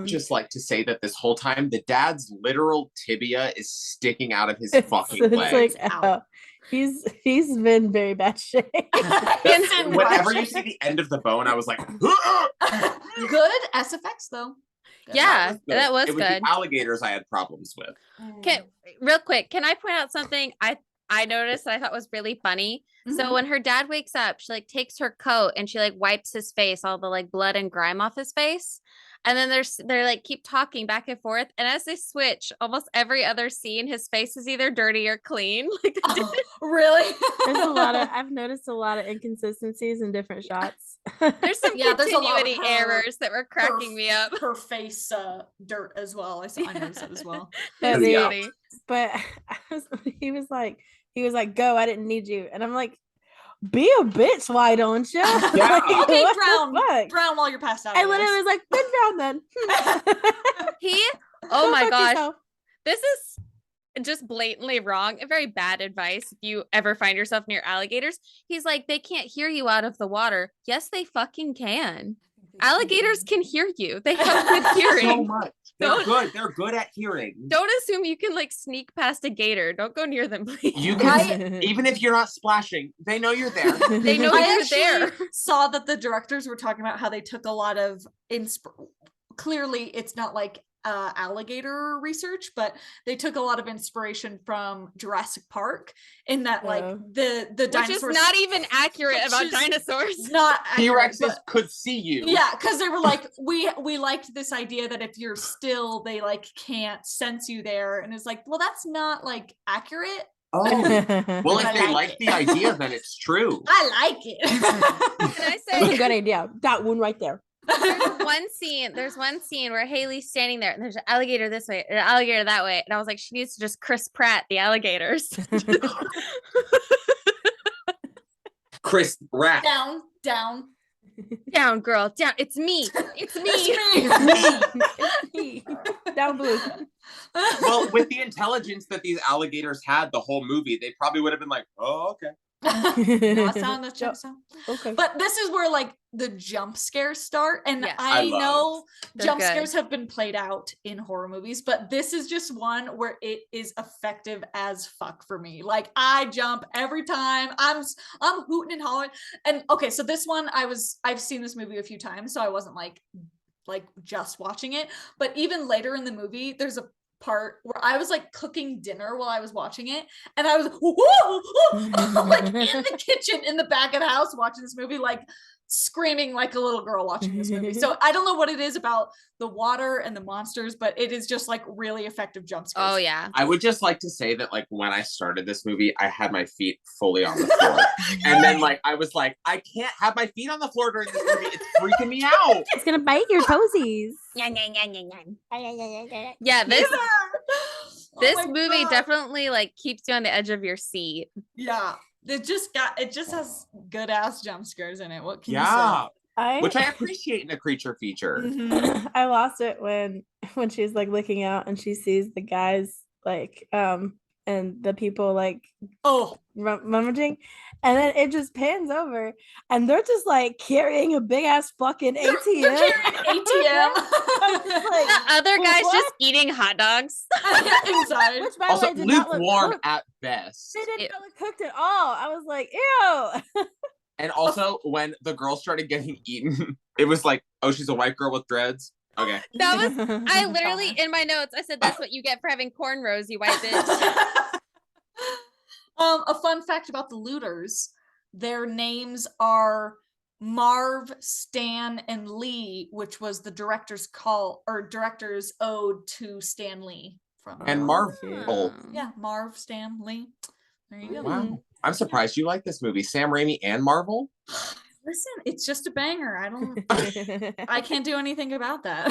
Just like to say that this whole time, the dad's literal tibia is sticking out of his It's fucking leg. like, Ow. he's been very bad shape. It's in Whenever rough you see the end of the bone, I was like, Good SFX though. Good. Yeah. good. That was it was good. the alligators I had problems with. Can real quick, can I point out something I noticed that I thought was really funny? Mhm. So when her dad wakes up, she like takes her coat and she like wipes his face, all the like blood and grime off his face. And then they're like keep talking back and forth. And as they switch, almost every other scene, his face is either dirty or clean. Like they did- Really? There's a lot of I've noticed a lot of inconsistencies in different shots. there's some Yeah, there's a lot of continuity her- errors that were cracking me up. Her face dirt as well. I noticed that as well. But It's the- funny. but he was like, go, I didn't need you. And I'm like, be a bitch, why don't you? Yeah. Okay, what the drown. fuck? Drown while you're passed out. I I literally guess. was like, then drown then. He oh Go my fuck gosh. yourself. This is just blatantly wrong and very bad advice if you ever find yourself near alligators. He's like, they can't hear you out of the water. Yes, they fucking can. Alligators can hear you. They have good So hearing. much. They're Don't- good. They're good at hearing. Don't assume you can like sneak past a gator. Don't go near them, please. You can, even if you're not splashing, they know you're there. They know I you're there. actually saw that the directors were talking about how they took a lot of clearly it's not like alligator research, but they took a lot of inspiration from Jurassic Park in that like Yeah. the Which is dinosaurs not even accurate which about is dinosaurs. not accurate, T-Rexes but- could see you. yeah, because they were like, we liked this idea that if you're still, they like can't sense you there, and it's like, well, that's not like accurate. Oh. Well, if I they like like it. the idea, then it's true. I like it. Can I That's a say good idea. That one right there. there's one scene where Haley's standing there and there's an alligator this way, an alligator that way. And I was like, she needs to just Chris Pratt the alligators. Chris Rat. down. Down, girl, down. It's me. It's me. It's me. Down blue. Well, with the intelligence that these alligators had the whole movie, they probably would have been like, oh, okay. That sound that checks out. Okay. But this is where like the jump scares start, and Yes. I I love- know They're jump good. scares have been played out in horror movies, but this is just one where it is effective as fuck for me. Like I jump every time. I'm hooting and hollering. And okay, so this one I've seen this movie a few times, so I wasn't like just watching it. But even later in the movie, there's a part where I was like cooking dinner while I was watching it, and I was like in the kitchen in the back of the house watching this movie, like screaming like a little girl watching this movie. So I don't know what it is about the water and the monsters, but it is just like really effective jump scares. Oh yeah. I would just like to say that, like, when I started this movie, I had my feet fully on the floor. And then, like, I was like, I can't have my feet on the floor during this movie. It's freaking me out. It's gonna bite your toesies. Yeah, Yeah. this Oh this my movie God. definitely like keeps you on the edge of your seat. Yeah. It just has good ass jump scares in it. What can Yeah. Which I I appreciate in a creature feature. you say? Mhm. I lost it when she's like looking out and she sees the guys like and the people like Oh, rummaging, and then it just pans over and they're just like carrying a big ass fucking ATM. they're carrying an ATM. I'm just like, The other guy's what? just eating hot dogs. Inside. which by the Also, way did not look lukewarm cooked. at best. They didn't Ew. look cooked at all. I was like, ew. And also, when the girl started getting eaten, it was like, oh, she's a white girl with dreads. Okay. That was I literally in my notes I said that's what you get for having cornrows, you white bitch. A fun fact about the looters, their names are Marv, Stan, and Lee, which was the director's ode to Stan Lee from And Oh, Marvel. cute. yeah, Marv, Stan, Lee. There you go. Wow. I'm surprised you like this movie. Sam Raimi and Marvel? Listen, it's just a banger. I can't do anything about that.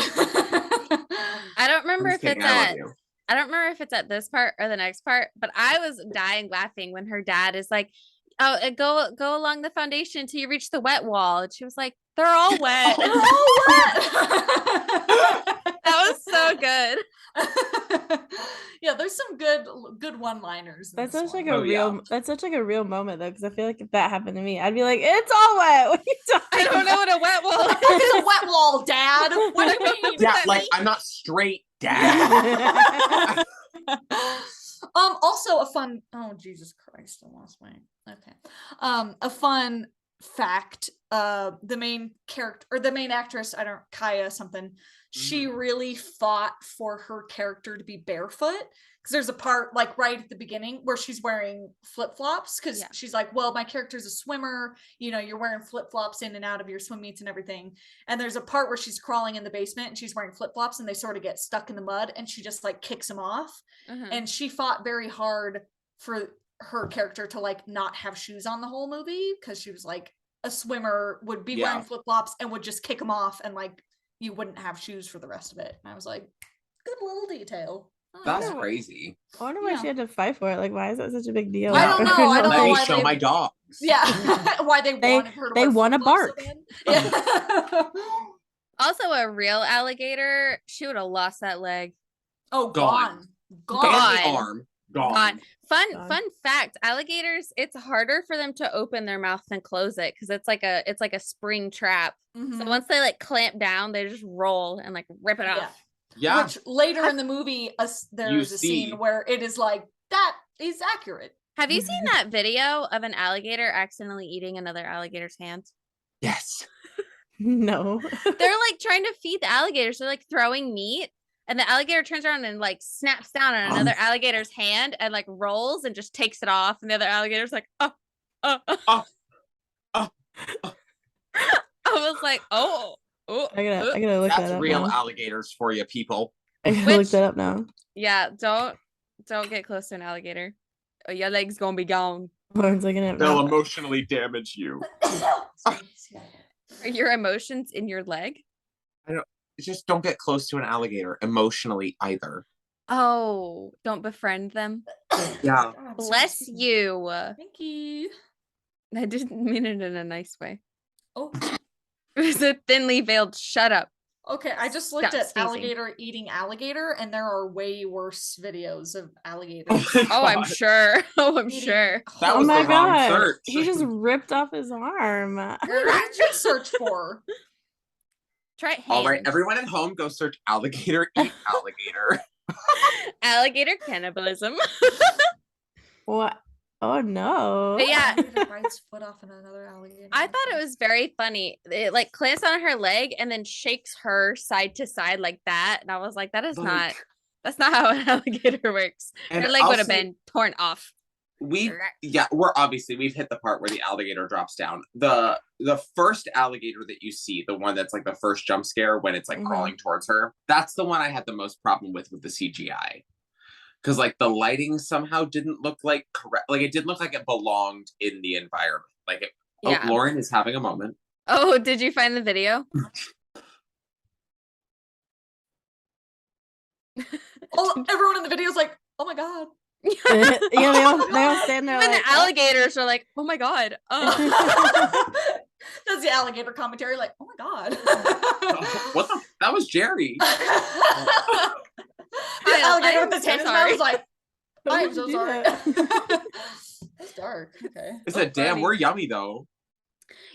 I don't remember I'm if just it's kidding, I love at you. I don't remember if it's at this part or the next part, but I was dying laughing when her dad is like, "Oh, go along the foundation until you reach the wet wall," and she was like, "They're all wet." That was so good. Yeah, there's some good one-liners. in That's this such like one. a Oh, yeah. real that's such like a real moment though, because I feel like if that happened to me, I'd be like, it's all wet. What are you talking I don't know what a wet wall is. It's a wet wall, Dad. What do you mean? Yeah, that like, mean? I'm not straight, Dad. Also a fun Jesus Christ, I lost my okay. A fun fact, the main character or the main actress, I don't Kaya something, she really fought for her character to be barefoot. Because there's a part like right at the beginning where she's wearing flip-flops because Yeah. she's like, well, my character's a swimmer, you're wearing flip-flops in and out of your swim meets and everything. And there's a part where she's crawling in the basement and she's wearing flip-flops and they sort of get stuck in the mud and she just like kicks them off. Mhm. And she fought very hard for her character to like not have shoes on the whole movie because she was like a swimmer would be Yeah. wearing flip-flops and would just kick them off and like you wouldn't have shoes for the rest of it. And I was like, good little detail. I like That's that. crazy. I wonder why Yeah. she had to fight for it. Like, why is that such a big deal? I don't know. I don't Let know me why show they- my dogs. Yeah. Why they They- wanted her to they wear wanna flip-flops so bark. bad. Yeah. Also, a real alligator, she would have lost that leg. Oh, Gone. gone. And the Gone. arm. Gone. Fun Gone. fact, alligators, it's harder for them to open their mouth than close it because it's like a spring trap. So Mhm. once they like clamp down, they just roll and like rip it Yeah. off. Yeah. Which later in the movie, there's a see. scene where it is like, that is accurate. Have you seen that video of an alligator accidentally eating another alligator's hand? Yes. No. They're like trying to feed the alligators. They're like throwing meat, and the alligator turns around and like snaps down on another alligator's hand and like rolls and just takes it off. And the other alligator's like, oh. Oh. Oh. I was like, oh. I gotta look That's that up real now. alligators for you, people. I gotta look Which- that up now. Yeah, don't get close to an alligator. Or your leg's gonna be gone. Lauren's looking at They'll now. emotionally damage you. Are your emotions in your leg? Just don't get close to an alligator emotionally either. Oh, don't befriend them. Yeah. Bless you. Thank you. I didn't mean it in a nice way. Oh, It was a thinly veiled shut up. okay. I just looked Stop at sneezing. alligator eating alligator, and there are way worse videos of alligators. Oh, I'm God. sure. Oh, I'm Eating sure. That Oh was my the wrong god. search. He just ripped off his arm. What did you search for? Try hand. All right, everyone at home, go search alligator eat alligator. Alligator cannibalism. What? Oh no. But yeah, Alligator bites foot off in another alligator. I thought it was very funny. It like clamps on her leg and then shakes her side to side like that. And I was like, that's not how an alligator works. And Her leg would have also, been torn off. we've hit the part where the alligator drops down. The first alligator that you see, the one that's like the first jump scare when it's like Mhm. crawling towards her, that's the one I had the most problem with the CGI. Because like the lighting somehow didn't look like correct. Like it didn't look like it belonged in the environment. Like it. Yeah. Oh, Lauren is having a moment. Oh, did you find the video? Everyone in the video is like, oh my god. Yeah, they all stand there Even like, the alligators are like, oh my god. That's the alligator commentary, like, oh my god. What the? That was Jerry. The alligator I'm with his so hand in his mouth sorry. is like, "How I am did so you do sorry. that?" It's dark. Okay. I said, damn, we're yummy though.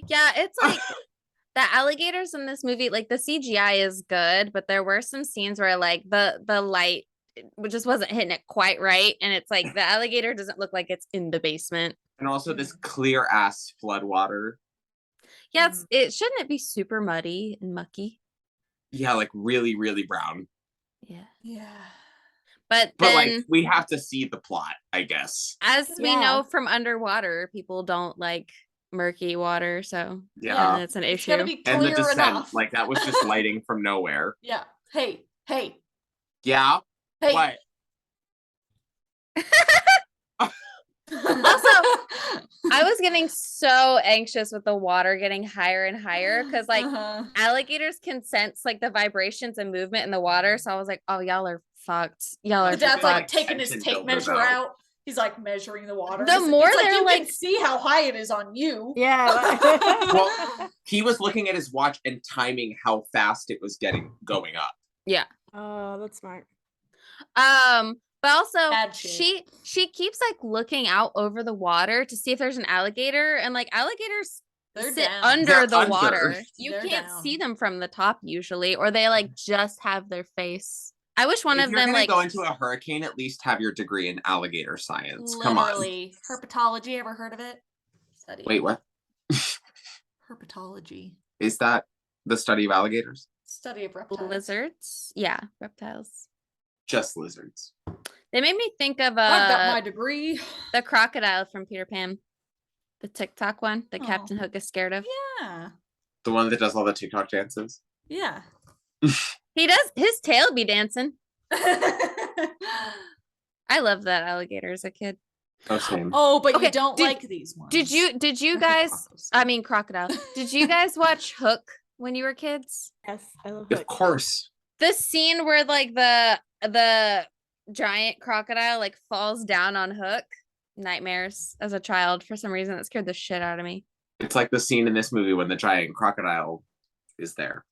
Yeah, it's like the alligators in this movie, like the CGI is good, but there were some scenes where like the light just wasn't hitting it quite right. And it's like the alligator doesn't look like it's in the basement. And also this clear ass flood water. Yeah, it shouldn't it be super muddy and mucky? Yeah, like really, really brown. Yeah. Yeah. But But then like we have to see the plot, I guess. as we Yeah. know from underwater, people don't like murky water, so Yeah. that's an It's issue. gotta be And the clear descent, enough. like that was just lighting from nowhere. Yeah. Hey. Yeah. Hey. What? Also, I was getting so anxious with the water getting higher and higher because like Uh-huh. alligators can sense like the vibrations and movement in the water. So I was like, oh, y'all are fucked. Y'all are The dad's like Like, taking his tension tape builders measure out. out. He's like measuring the water. The It's- more it's they're, you like- can see how high it is on you. Yeah. Well, he was looking at his watch and timing how fast it was going up. Oh, that's smart. But also Bad shit. she keeps like looking out over the water to see if there's an alligator, and like alligators They're sit down. under They're the under. water. You They're can't down. see them from the top usually, or they like just have their face. I wish one if of you're them gonna like go into a hurricane, at least have your degree in alligator science. Come on. Literally. Herpetology. Ever heard of it? Study. Wait, what? Herpetology. Is that the study of alligators? Study of reptiles. lizards. Yeah, reptiles. Just lizards. They made me think of I've got my degree. the crocodile from Peter Pan. The TikTok one that Oh. Captain Hook is scared of. Yeah. The one that does all the TikTok dances. Yeah. He does his tail be dancing. I love that alligator as a kid. Oh, same. Oh, but Okay, you don't did- like these ones. Did you guys I mean crocodile. Did you guys watch Hook when you were kids? Yes, I love Of Hook. course. The scene where like the giant crocodile like falls down on Hook. Nightmares as a child. For some reason that scared the shit out of me. It's like the scene in this movie when the giant crocodile is there.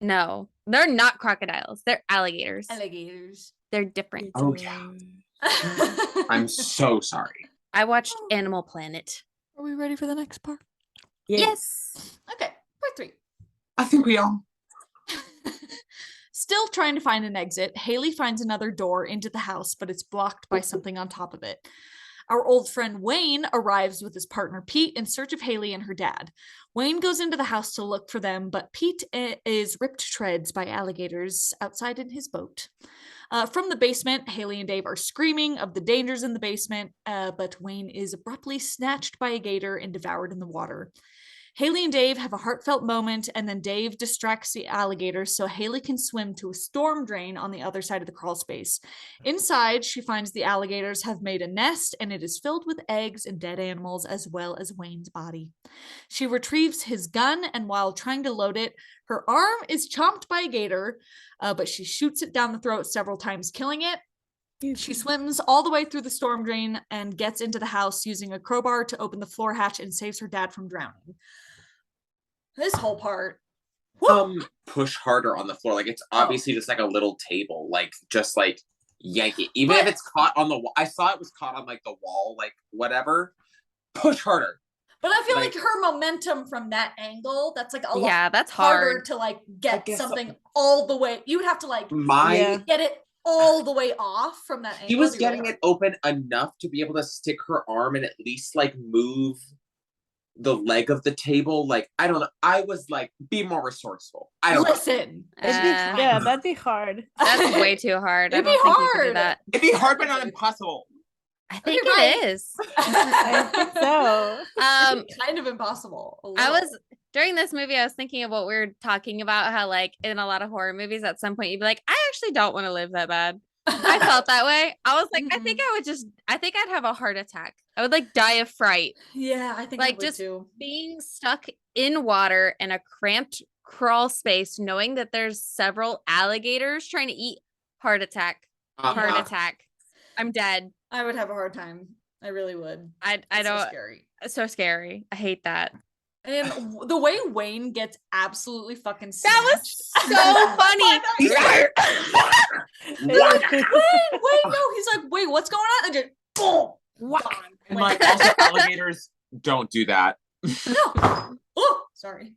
No, they're not crocodiles. They're alligators. alligators? They're different. Oh, yeah. I'm so sorry. I watched Animal Planet. Are we ready for the next part? Yes. Okay, part 3. I think we all. Still trying to find an exit, Haley finds another door into the house, but it's blocked by something on top of it. Our old friend Wayne arrives with his partner Pete in search of Haley and her dad. Wayne goes into the house to look for them, but Pete is ripped to shreds by alligators outside in his boat. From the basement, Haley and Dave are screaming of the dangers in the basement, but Wayne is abruptly snatched by a gator and devoured in the water. Haley and Dave have a heartfelt moment, and then Dave distracts the alligators so Haley can swim to a storm drain on the other side of the crawl space. Inside, she finds the alligators have made a nest, and it is filled with eggs and dead animals, as well as Wayne's body. She retrieves his gun, and while trying to load it, her arm is chomped by a gator, but she shoots it down the throat several times, killing it. She swims all the way through the storm drain and gets into the house using a crowbar to open the floor hatch and saves her dad from drowning. This whole part. Push harder on the floor. Like, it's obviously just like a little table. Like, just like yank it. Even if it's caught on the wall. I saw it was caught on like the wall, like whatever. Push harder. But I feel like her momentum from that angle, that's like a lot that's harder hard. to like get something all the way. You would have to like get it all the way off from that angle. He was getting it open enough to be able to stick her arm and at least like move the leg of the table. Like, I don't know. I was like, be more resourceful. I don't listen. Yeah, that'd be hard. That's way too hard. It'd I don't be think you could hard. do that. It'd be hard, but not impossible. I think You're right. it is. I think so. Kind of impossible. I was during this movie, I was thinking of what we were talking about, how like in a lot of horror movies, at some point you'd be like, I actually don't want to live that bad. I felt that way. I was like, I think I'd have a heart attack. I would like die of fright. Yeah, I think Like, I would just too. Being stuck in water in a cramped crawl space, knowing that there's several alligators trying to eat, heart attack. Heart attack. I'm dead. I would have a hard time. I really would. I It's don't. so scary. So scary. I hate that. And the way Wayne gets absolutely fucking That was snatched. so funny. He's like, Wait, no. He's like, wait, what's going on? And just boom. Gone. and like, also alligators don't do that. No. Oh, sorry.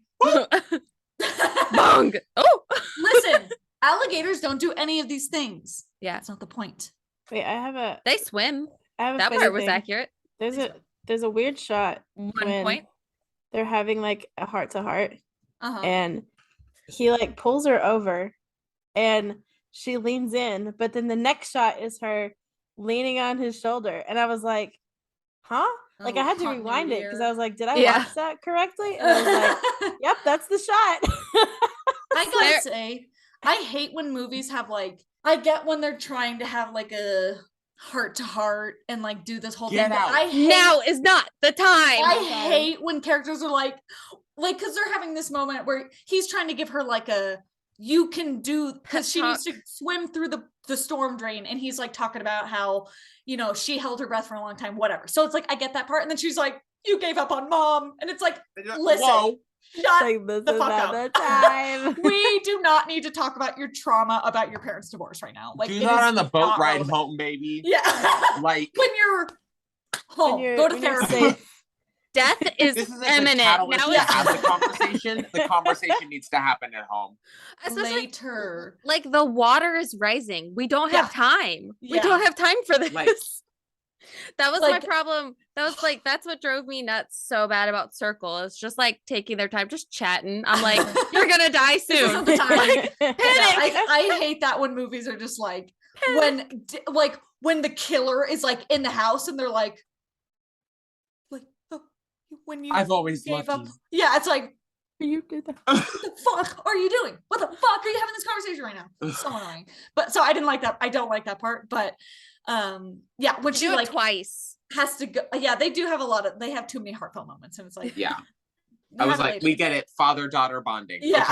Bong. Oh. Listen, alligators don't do any of these things. Yeah. That's not the point. Wait, I They swim. have a That funny part was thing. accurate. There's a weird shot 1 when point. they're having like a heart to heart, Uh-huh. and he like pulls her over, and she leans in, but then the next shot is her leaning on his shoulder, and I was like, huh? Like, I had to rewind it because I was like, did I Yeah. watch that correctly? And I was like, yep, that's the shot. I gotta say, I hate when movies have like, I get when they're trying to have like a heart to heart and like do this whole Get thing. But out. I hate, Now is not the time. I hate when characters are like, because they're having this moment where he's trying to give her like a, you can do, because she needs to swim through the storm drain, and he's like talking about how, you know, she held her breath for a long time, whatever. So it's like, I get that part, and then she's like, you gave up on mom, and it's like, listen, Whoa. shut Like, this the is fuck not up. the time. We do not need to talk about your trauma about your parents' divorce right now. Like, Do it that is on the boat not ride relevant. home, baby. Yeah. Like, When you're home, go to when you're therapy. safe. Death is this is a imminent. catalyst Now to it's have the conversation. The conversation needs to happen at home. especially Later. like the water is rising. We don't have time. We Yeah. don't have time for this. Like- that was my Like- problem. That was like that's what drove me nuts so bad about Circle. It's just like taking their time, just chatting. I'm like, you're gonna die This soon. isn't the time. Like, Yeah, panic. I hate that when movies are just like when the killer is like in the house and they're like oh, when you I've always gave loved up. you. Yeah, it's like, You did that. what the fuck are you doing? What the fuck are you having this conversation right now? It's so annoying. But so I didn't like that. I don't like that part. But yeah, when You she do it like twice. has to go. Yeah, they do have they have too many heartfelt moments, and it's like, Yeah. you I was have it like, later. we get it. Father-daughter bonding. Yeah.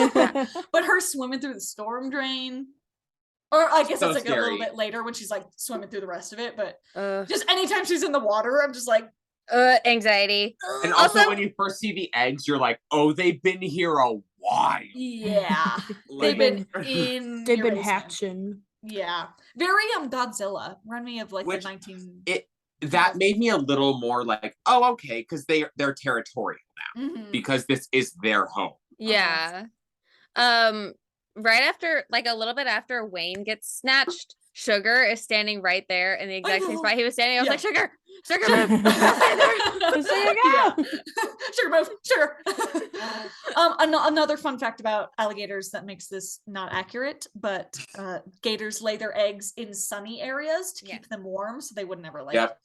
Okay. But her swimming through the storm drain, or I guess So it's like a little scary. bit later when she's like swimming through the rest of it. But Ugh. just anytime she's in the water, I'm just like, Anxiety. And also, Also- when you first see the eggs, you're like, oh, they've been here a while. yeah, Like, they've been in. They've your been basement. hatching. Yeah, very Godzilla. Remind me of like Which the 19. That made me a little more like, oh, okay, because they're territorial Mhm. because this is their home. Yeah. Right after, like a little bit after Wayne gets snatched, Sugar is standing right there in the exact same know. spot he was standing. I was Yeah. like, Sugar, Sugar, Sugar. move. Stay there. Sugar, Yeah. go. Sugar move, sugar. Another fun fact about alligators that makes this not accurate, but gators lay their eggs in sunny areas to Yeah. keep them warm, so they would never like Yep.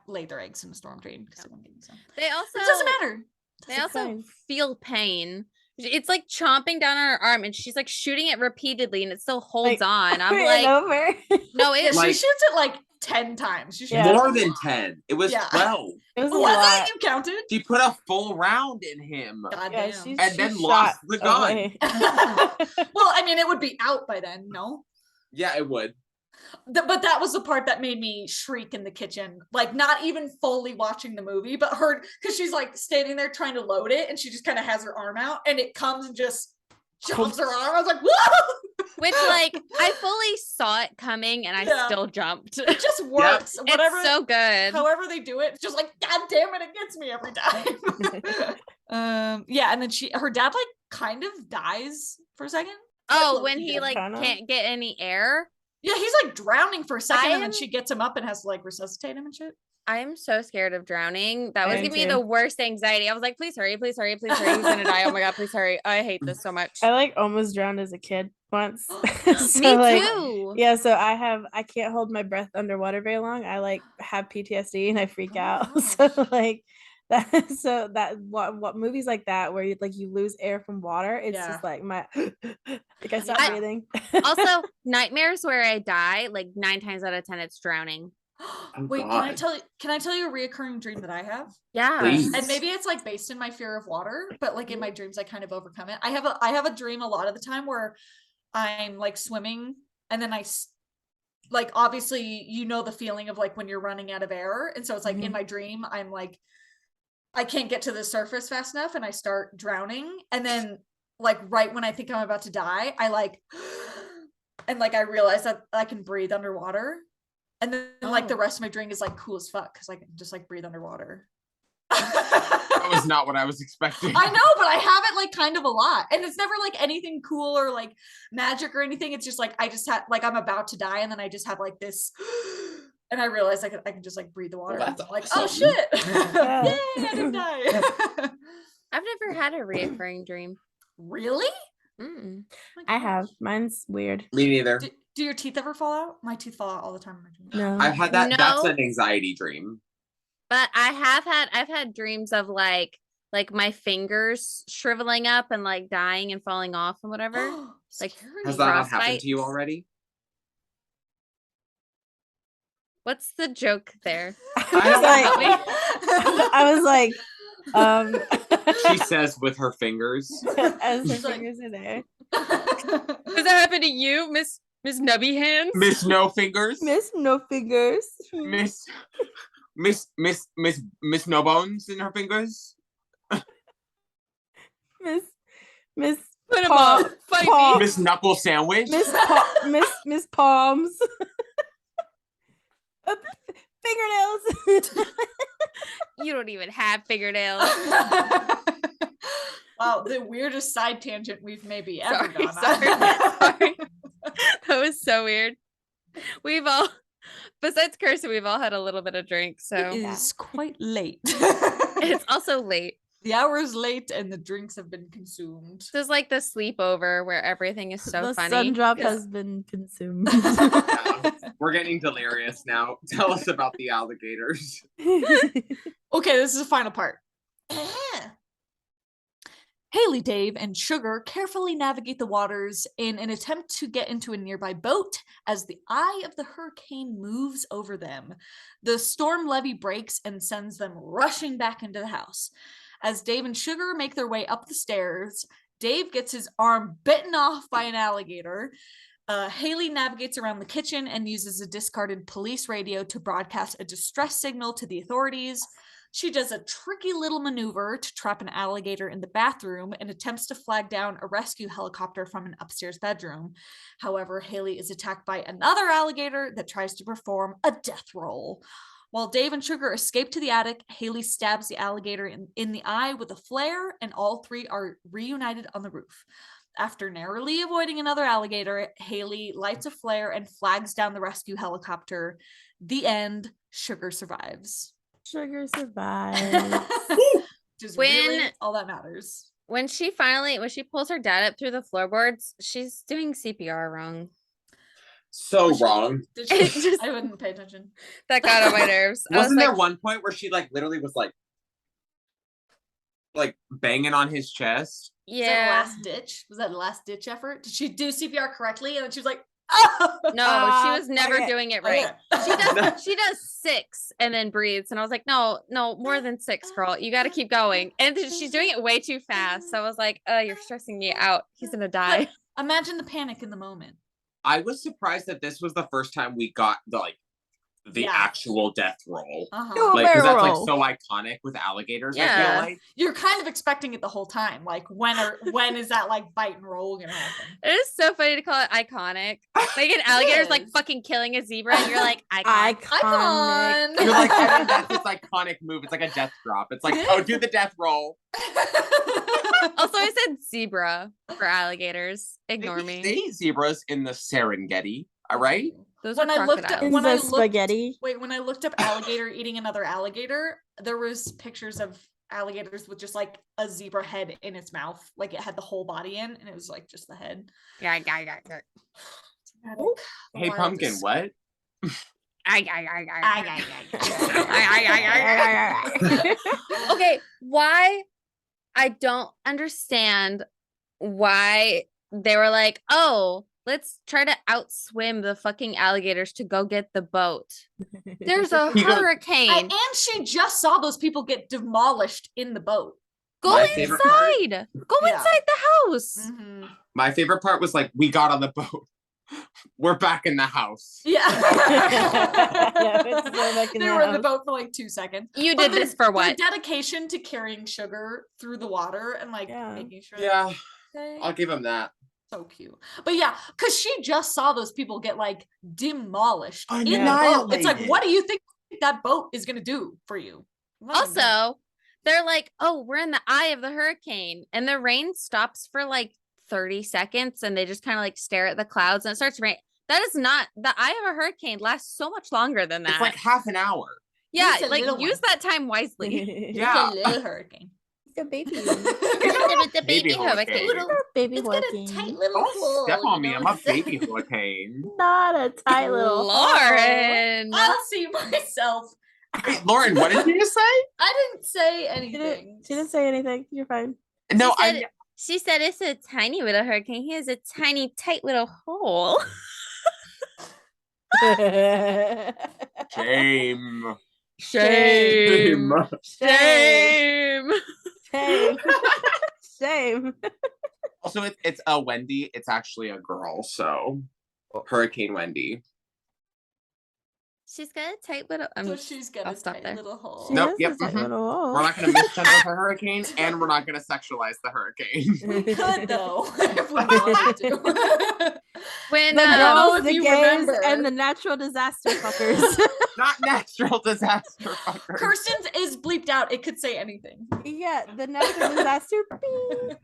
lay their eggs in a storm drain because they wouldn't get any sun. They also It doesn't matter. They It's also fine. feel pain. It's like chomping down on her arm, and she's like shooting it repeatedly, and it still holds on. I'm Over and like, over. no, Yeah, it she Like- shoots it like 10 times. She shoots Yeah. it More a than lot. 10. It was Yeah. 12. It was a Was lot. it? You counted? She put a full round in him. God Yeah, damn. she, And she then shot lost the gun. away. Well, I mean, it would be out by then, no? Yeah, it would. But that was the part that made me shriek in the kitchen, like not even fully watching the movie, but her, because she's like standing there trying to load it, and she just kind of has her arm out, and it comes and just jumps her arm. I was like, whoa! which like I fully saw it coming, and I Yeah. still jumped. It just works. Whatever, It's so good. however they do it, it's just like, God damn it, it gets me every time. Yeah, and then her dad like kind of dies for a second. Oh, Like, when Loki he did. like Kinda. can't get any air. Yeah, he's like drowning for a second, and then am- she gets him up and has to like resuscitate him and shit. I'm so scared of drowning. That was I am giving me too. the worst anxiety. I was like, please hurry, please hurry, please hurry. He's gonna die. Oh my god, please hurry. I hate this so much. I like almost drowned as a kid once. So, Me like, too. yeah, so I can't hold my breath underwater very long. I like have PTSD and I freak Oh my out. gosh. So like what movies like that where you lose air from water, it's Yeah. just like my like I stop Yeah. breathing. Also, nightmares where I die, like 9 times out of 10, it's drowning. Wait, God. can I tell you a reoccurring dream that I have? Yeah. Please. And maybe it's like based in my fear of water, but like in my dreams I kind of overcome it. I have a dream a lot of the time where I'm like swimming, and then like obviously you know the feeling of like when you're running out of air, and so it's like in my dream I'm like I can't get to the surface fast enough and I start drowning, and then like right when I think I'm about to die, I like and like I realize that I can breathe underwater. And then like the Oh. rest of my drink is like cool as fuck because I can just like breathe underwater. That was not what I was expecting. I know, but I have it like kind of a lot. And it's never like anything cool or like magic or anything. It's just like I just had like I'm about to die, and then I just have like this and I realize I can just like breathe the water. that's I'm like, oh awesome. shit. Yeah. Yay, I didn't die. I've never had a reoccurring dream. Really? Mm-mm. My I gosh. have. Mine's weird. Me neither. Do your teeth ever fall out? My teeth fall out all the time in my dreams. No. I've had that. That's No. an anxiety dream. But I've had dreams of like my fingers shriveling up and like dying and falling off and whatever. Like, Scary. Has that not happened Frostbite. to you already? What's the joke there? I was like, She says with her fingers. as her She's like- fingers are there. Does that happen to you, Miss Nubby Hands? Miss No Fingers. Miss No Fingers. Miss No Bones in her fingers. Miss Put 'em Paw- up. Fight Paw- me. Miss Knuckle Sandwich. Miss Palms. Fingernails. You don't even have fingernails. Wow, the weirdest side tangent we've maybe ever Sorry, gone sorry, on. sorry. That was so weird. We've all, besides Kirsten, we've all had a little bit of drink, so It is quite late. it's also late. The hour is late and the drinks have been consumed. This is like the sleepover where everything is so the funny. sun drop Yeah. has been consumed. We're getting delirious now. Tell us about the alligators. Okay, this is the final part. Haley, Dave, and Sugar carefully navigate the waters in an attempt to get into a nearby boat as the eye of the hurricane moves over them. The storm levee breaks and sends them rushing back into the house. As Dave and Sugar make their way up the stairs, Dave gets his arm bitten off by an alligator. Haley navigates around the kitchen and uses a discarded police radio to broadcast a distress signal to the authorities. She does a tricky little maneuver to trap an alligator in the bathroom and attempts to flag down a rescue helicopter from an upstairs bedroom. However, Haley is attacked by another alligator that tries to perform a death roll. While Dave and Sugar escape to the attic, Haley stabs the alligator in the eye with a flare, and all three are reunited on the roof. After narrowly avoiding another alligator, Haley lights a flare and flags down the rescue helicopter. The end. Sugar survives. Sugar survives. Which is When- really all that matters. When she pulls her dad up through the floorboards, she's doing CPR wrong. So Was she- wrong. Did It she? just- I wouldn't pay attention. That got on my nerves. I was Wasn't like, there one point where she like literally was like banging on his chest? Was that a yeah. last ditch? Was that a last ditch effort? Did she do CPR correctly? And then she was like, oh! No, she was never okay. doing it right. Okay. She does 6 and then breathes. And I was like, no, more than 6, girl. You got to keep going. And then she's doing it way too fast. So I was like, you're stressing me out. He's going to die. Imagine the panic in the moment. I was surprised that this was the first time we got the Yeah. actual death roll. Uh-huh. Like, because that's like roll. so iconic with alligators. I Yeah. feel like. You're kind of expecting it the whole time. Like, when is that like bite and roll gonna happen? It is so funny to call it iconic. Like an alligator's like is. fuking killing a zebra. And you're like, iconic. Iconic. You're like, I mean, that's his iconic move. It's like a death drop. It's like, oh, do the death roll. Also, I said zebra for alligators. Ignore They me. say zebras in the Serengeti. All right. Those When are I looked at- crocodiles. In when the I looked- spaghetti. Wait, when I looked up alligator eating another alligator, there was pictures of alligators with just like a zebra head in its mouth. Like it had the whole body in, and it was like just the head. Yeah. Ooh. Hey, Pumpkin, what? Okay, why? I don't understand why they were like, oh, let's try to outswim the fucking alligators to go get the boat. There's a He goes- hurricane. And she just saw those people get demolished in the boat. Go My favorite part- inside. Go Yeah. inside the house. Mhm. My favorite part was like, we got on the boat. We're back in the house. Yeah. it's still back in They the were in the house. boat for like 2 seconds. You But did this for their what? dedication to carrying Sugar through the water and like Yeah. making sure. Yeah, Okay. I'll give him that. So cute. But yeah, because she just saw those people get like demolished in the boat. It's like, Annihilated. what do you think that boat is gonna do for you? Nothing good. Also, they're like, oh, we're in the eye of the hurricane. And the rain stops for like 30 seconds and they just kind of like stare at the clouds and it starts to rain. That is not the eye of a hurricane lasts so much longer than that. It's like half an hour. yeah, It's a like little use one. that time wisely. It's Yeah. a little hurricane. The baby. the Baby hurricane. Baby It's got a hurricane. tight little Don't hole, step on you me. know? I'm a baby hurricane. Not a tight little Lauren. I'll see myself. Wait, Lauren, what did you just say? I didn't say She anything. didn't say anything. You're fine. No, She said it's a tiny little hurricane. He has a tiny, tight little hole. Shame. Shame. Shame. Shame. Shame. Also, it's a Wendy. It's actually a girl. So, Hurricane Wendy. She's got a tight little. So she's got I'll a stop tight there. little hole. She Nope, has yep, a tight mhm. little hole. We're not going to misgender the hurricane, and we're not going to sexualize the hurricane. We could though, if we wanted to. When The know girls, if the you gays, remember. and the natural disaster fuckers. Not natural disaster fuckers. Kirsten's is bleeped out. It could say anything. Yeah, the natural disaster. Beep.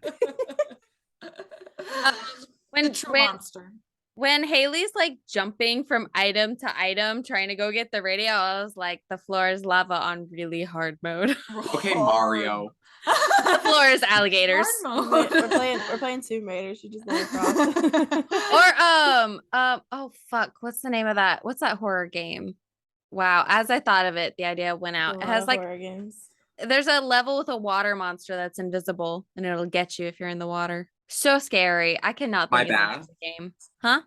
when The true when monster. when Haley's like jumping from item to item trying to go get the radio, I was like, the floor is lava on really hard mode. Okay, Mario. The floor is alligators. Hard We're mode. playing Tomb Raider. She just let it cross. Or oh fuck, what's the name of that? What's that horror game? Wow, as I thought of it, the idea went out. It has like horror games. there's a level with a water monster that's invisible and it'll get you if you're in the water. So scary. I cannot My think of the name bad. of the game. Huh?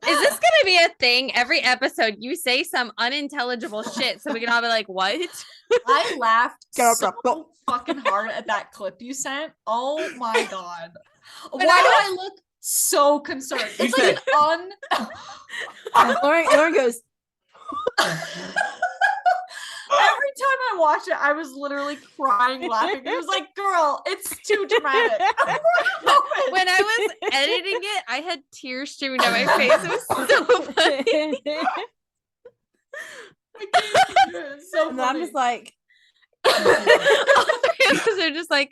Is this gonna be a thing every episode? You say some unintelligible shit so we can all be like, what? I laughed Get up, so go. fucking hard at that clip you sent. Oh my god. Why When do I I look so concerned? You It's like said- an Lauren goes, Every time I watch it, I was literally crying, laughing. It was like, girl, it's too dramatic. When I was editing it, I had tears streaming down my face. It was so funny. It's so And I'm funny. just like, All three of us are just like,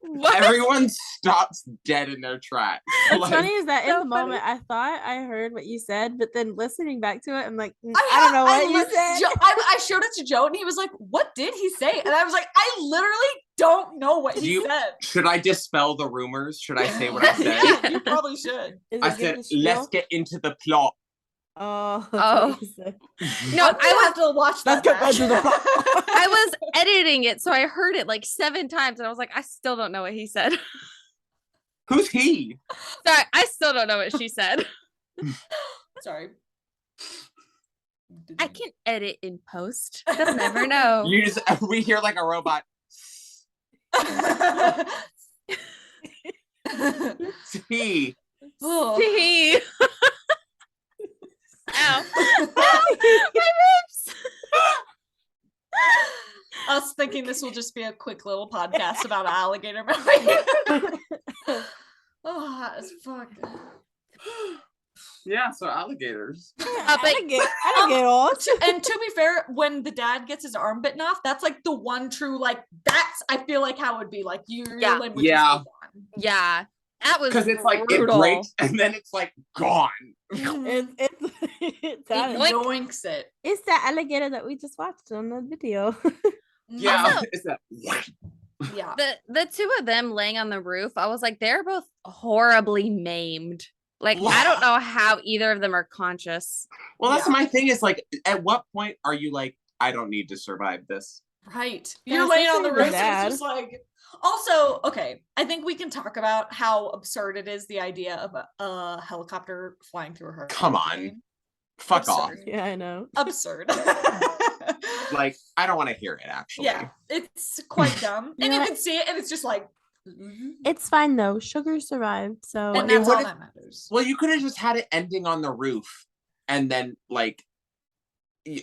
what? Everyone stops dead in their tracks. what's Like, funny is that in so the moment funny. I thought I heard what you said, but then listening back to it, I'm like, I don't know what you said. I showed it to Joe, and he was like, "What did he say?" And I was like, "I literally don't know what he said." should I dispel the rumors? Should I say what I said? Yeah, you probably should. Is I it give said, the spiel? let's get into the plot. Oh, Oh. what you said. No, I have to watch that. Let's get back to the back. I was editing it, so I heard it like 7 times, and I was like, I still don't know what he said. Who's he? Sorry, I still don't know what she said. Sorry. I can edit in post. They'll never know. You just we hear like a robot. He. Oh. See? Ow. Ow, my ribs. I was thinking this will just be a quick little podcast about an alligator movie. Oh, it's fuck. Yeah, so alligators. I but- didn't get lost. And to be fair, when the dad gets his arm bitten off, that's like the one true, like, that's, I feel like how it would be like, your Yeah. limb would just Yeah. be gone. Yeah, that was Because it's like it brutal. breaks and then it's like gone. It's that It is- yoinks it. it's the alligator that we just watched on the video. Yeah. Also- It's that Yeah. The two of them laying on the roof, I was like, they're both horribly maimed. Like, I don't know how either of them are conscious. well, that's Yeah. my thing, is like, at what point are you like, I don't need to survive this? Right. Yeah, You're laying on the especially roof. the And dad. it's just like, also, okay, I think we can talk about how absurd it is, the idea of a helicopter flying through her. Come on. Fuck off. Absurd. Yeah, I know. Absurd. Like, I don't want to hear it actually. Yeah, it's quite dumb. You And know you what? can see it, and it's just like, It's fine though. Sugar survived, so and it that's all would've- that matters. Well, you could have just had it ending on the roof and then like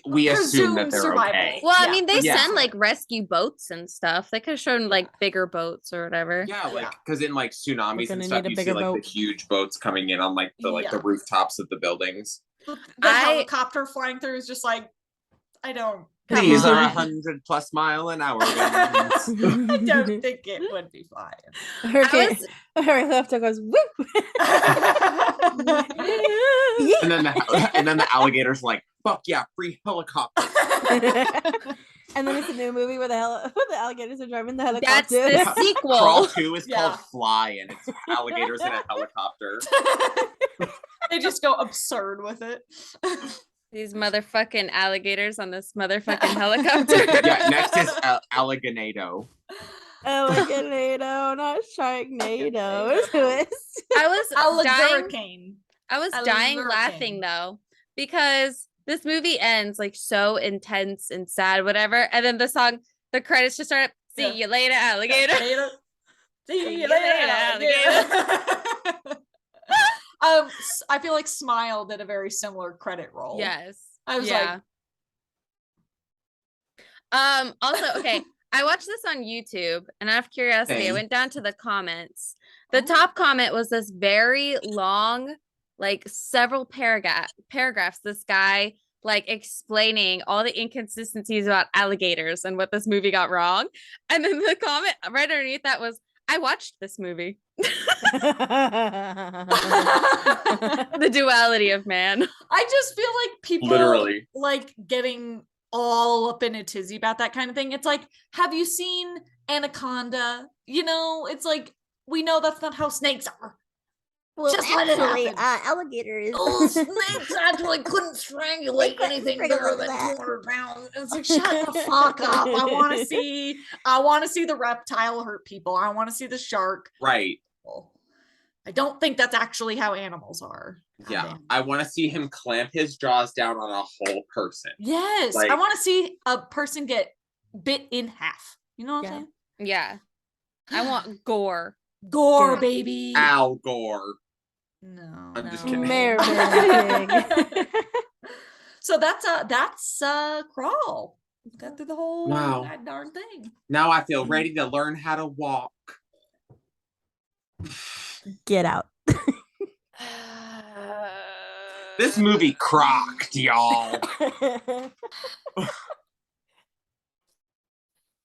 we assume that Presumed they're survival. okay. Well, I Yeah. mean, they Yeah. send like rescue boats and stuff. They could have shown like bigger boats or whatever. Yeah, like Yeah. because in like tsunamis gonna and stuff, need a you see bigger like boat. the huge boats coming in on like the Yeah. rooftops of the buildings. The I- helicopter flying through is just like, I don't. come These are on. 100+ mile an hour winds. I don't think it would be flying. Hurricane. was- Her helicopter goes whoop. and then the alligator's like, fuck yeah, free helicopter. And then it's a new movie where the alligators are driving the That's helicopter. the Crawl sequel. 2 is Yeah. called Fly, and it's alligators in a helicopter. They just go absurd with it. These motherfucking alligators on this motherfucking helicopter. Yeah, next is Alligator. Alligator, not Sharknado. Twist. I was dying. Alligurricane. I was A dying lurking. laughing though, because this movie ends like so intense and sad, whatever. And then the credits just start. See Yeah. you later, alligator. See you you later, later, alligator. I feel like Smile did a very similar credit roll. Yes. I was yeah. Also, okay, I watched this on YouTube, and out of curiosity, I Same. went down to the comments. The Oh. top comment was this very long, like several paragraphs. This guy like explaining all the inconsistencies about alligators and what this movie got wrong. And then the comment right underneath that was, I watched this movie. The duality of man. I just feel like people Literally. like getting all up in a tizzy about that kind of thing. It's like, have you seen Anaconda? You know, it's like, we know that's not how snakes are. Well, Just let it happen. alligators. Oh, snakes actually couldn't strangulate couldn't anything strangle bigger than that. 200 pounds. It's like, shut the fuck up. I want to see the reptile hurt people. I want to see the shark. Right. I don't think that's actually how animals are. Yeah. Goddamn. I want to see him clamp his jaws down on a whole person. Yes. I Like- want to see a person get bit in half. You know what Yeah. I'm saying? Yeah. I want gore. Gore, Yeah. baby. Al Gore. No. I'm just no. kidding. Mayor Pig. So that's Crawl. Got through the whole Wow. god darn thing. Now I feel ready to learn how to walk. Get out. This movie crocked, y'all.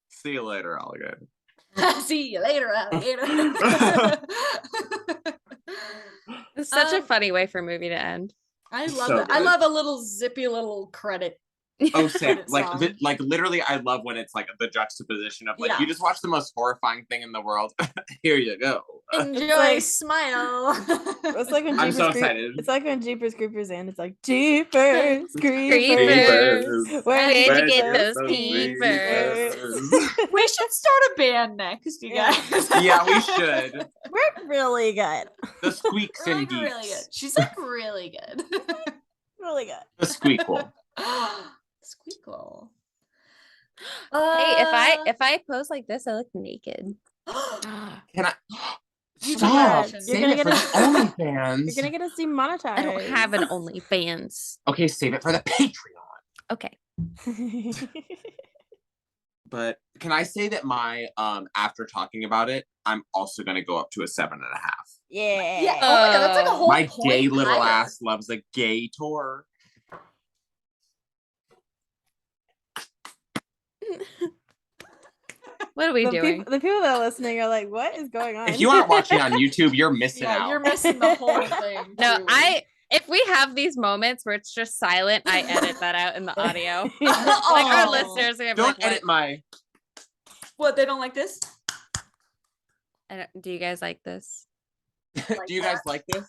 See you later, alligator. See you later, alligator. It's such a Um, funny way for a movie to end. I love So it. I good. love a little zippy little credit. Oh, Sam, Credit like, song. like literally, I love when it's like the juxtaposition of like Yeah. you just watch the most horrifying thing in the world. Here you go. Enjoy, like- smile. It's like when I'm so Jeepers excited. It's like when Jeepers Creepers end. It's like Jeepers Creepers. Creepers. Where'd you Where'd get you those get those peepers? peepers? We should start a band next, you Yeah. guys. Yeah, we should. We're really good. The squeaks We're and like geeks. really good. She's like really good. Really good. The squeakle. Squeakle. Hey, if I pose like this, I look naked. Can I? You Stop. do that. Save You're it for gonna the get a- OnlyFans. You're gonna get us demonetized. I don't have an OnlyFans. Okay, save it for the Patreon. Okay. But can I say that my after talking about it, I'm also gonna go up to a 7.5. Yeah. Yeah. Oh my god, that's like a whole My point gay little higher. ass loves a gay tour. What are we doing? The people that are listening are like, what is going on? If you aren't watching on YouTube, you're missing Yeah, out. you're missing the whole thing. No, truly. if we have these moments where it's just silent, I edit that out in the audio. Like Oh. our listeners are gonna be Don't like, edit my. What, they don't like this? do you guys like this? Do you guys like this?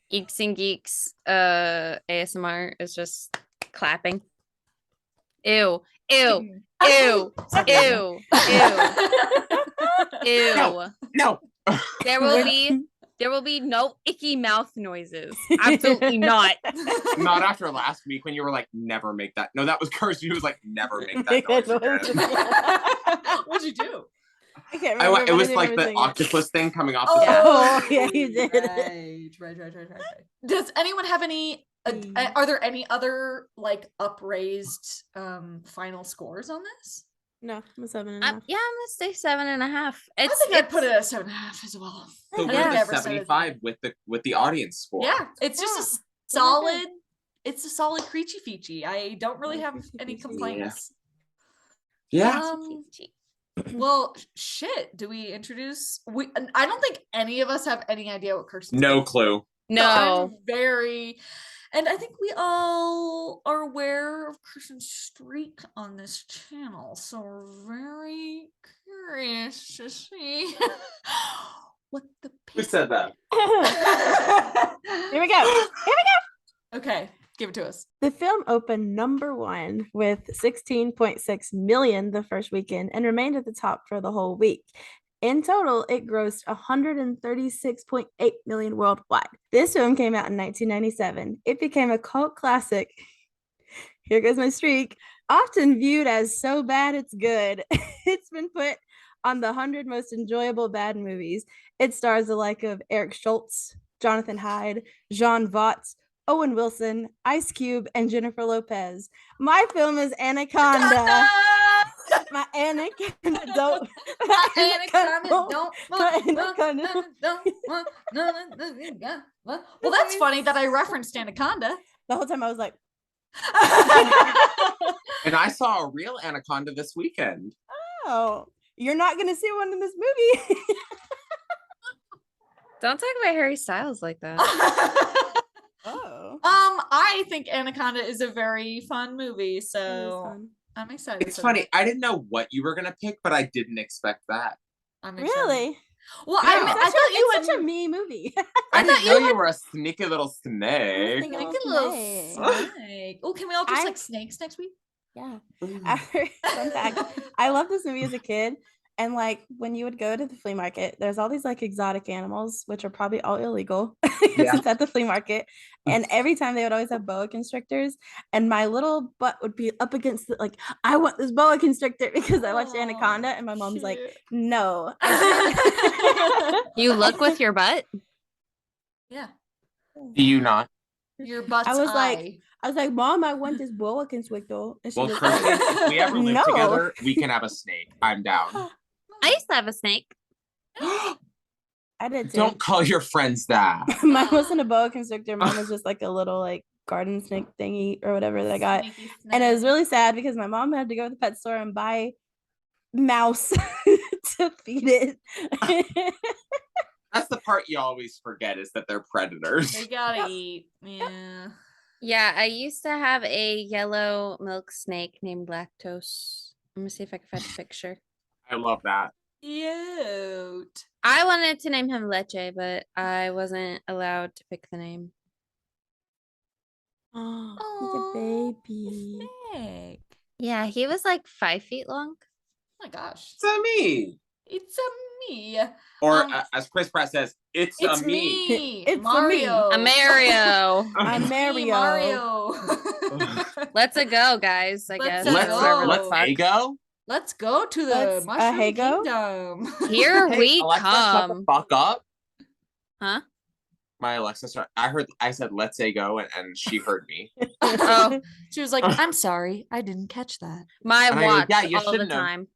Geeks and Geeks ASMR is just clapping. Ew. Ew. Ew. Ew. Ew. Ew. No. There will be no icky mouth noises. Absolutely not. Not after last week when you were like, never make that. No, that was Kirsty who was like, never make that Make that noise noise again. What'd you do? I can't I remember. went, it but was I like remember the saying it. octopus thing coming off the Oh, top. Oh, yeah, you did. Right. Does anyone have any? Are there any other like upraised final scores on this? No, I'm a 7.5. Yeah, I'm gonna say 7.5. I think I'd put it at 7.5 as well. So I we're think I the ever said it. 75 with the audience score. Yeah, it's just a Yeah. solid. It's a solid creechy feechy. I don't really have Creechy any feechy. complaints. Yeah. Well, shit. Do we introduce? I don't think any of us have any idea what Kirsten's No doing. clue. No. I'm very, and I think we all are aware of Kirsten's streak on this channel, so we're very curious to see what the. Who said that? Here we go. Okay, give it to us. The film opened number 1 with 16.6 million the first weekend and remained at the top for the whole week. In total, it grossed 136.8 million worldwide. This film came out in 1997. It became a cult classic. Here goes my streak. Often viewed as so bad it's good. It's been put on the 100 most enjoyable bad movies. It stars the like of Eric Schultz, Jonathan Hyde, Jean Vaught, Owen Wilson, Ice Cube, and Jennifer Lopez. My film is Anaconda. My Anaconda don't. My Anaconda don't My want- Anaconda. don't want none. Well, that's funny that I referenced Anaconda. The whole time I was like, And I saw a real anaconda this weekend. oh, you're not gonna see one in this movie. Don't talk about Harry Styles like that. Oh, I think Anaconda is a very fun movie, it was so fun. I'm excited. It's for funny. that. I didn't know what you were gonna pick, but I didn't expect that. I'm excited. Really? Well, Yeah. I thought you It's would. such a me movie. I thought didn't know you you were a sneaky little snake. Like Oh, a little snake. snake. Oh, can we all just I- like snakes next week? Yeah. Ooh. Fun fact, I loved this movie as a kid. And like when you would go to the flea market, there's all these like exotic animals, which are probably all illegal because Yeah. it's at the flea market. And every time they would always have boa constrictors, and my little butt would be up against it, like, I want this boa constrictor because I watched Aw, Anaconda, and my mom's like, cute. no. You look with your butt? Yeah, Do you not? your butt's I was like, eye. I was like, Mom, I want this boa constrictor. And she Well, was Kirsten, like, if we ever live No. together, we can have a snake. I'm down. I used to have a snake. I did too. Don't call your friends that. Mine wasn't a boa constrictor. Mine was just like a little like garden snake thingy or whatever that I got. Sneaky And it was snake. really sad because my mom had to go to the pet store and buy mouse to feed it. That's the part you always forget is that they're predators. They gotta eat. Yeah. Yeah, I used to have a yellow milk snake named Lactose. I'm gonna see if I can find a picture. I love that. Cute. I wanted to name him Leche, but I wasn't allowed to pick the name. Oh, he's a baby. Snake. Yeah, he was like 5 feet long. Oh my gosh. It's a me. It's a me. Or Um, as Chris Pratt says, it's It's a me. me. It's a me. Mario. A Mario. I'm It's me, Mario. Mario. Let's a go, guys. I Let's guess. a Let's go. let's Fuck. go. Let's go to the Let's, Mushroom hey, go? Kingdom. Here Hey, we Alexa, shut the come. fuck up. Huh? My Alexa, I said let's say go, and she heard me. Oh. She was like, "I'm sorry, I didn't catch that." My And I go, watch "Yeah, you all the shouldn't have." time.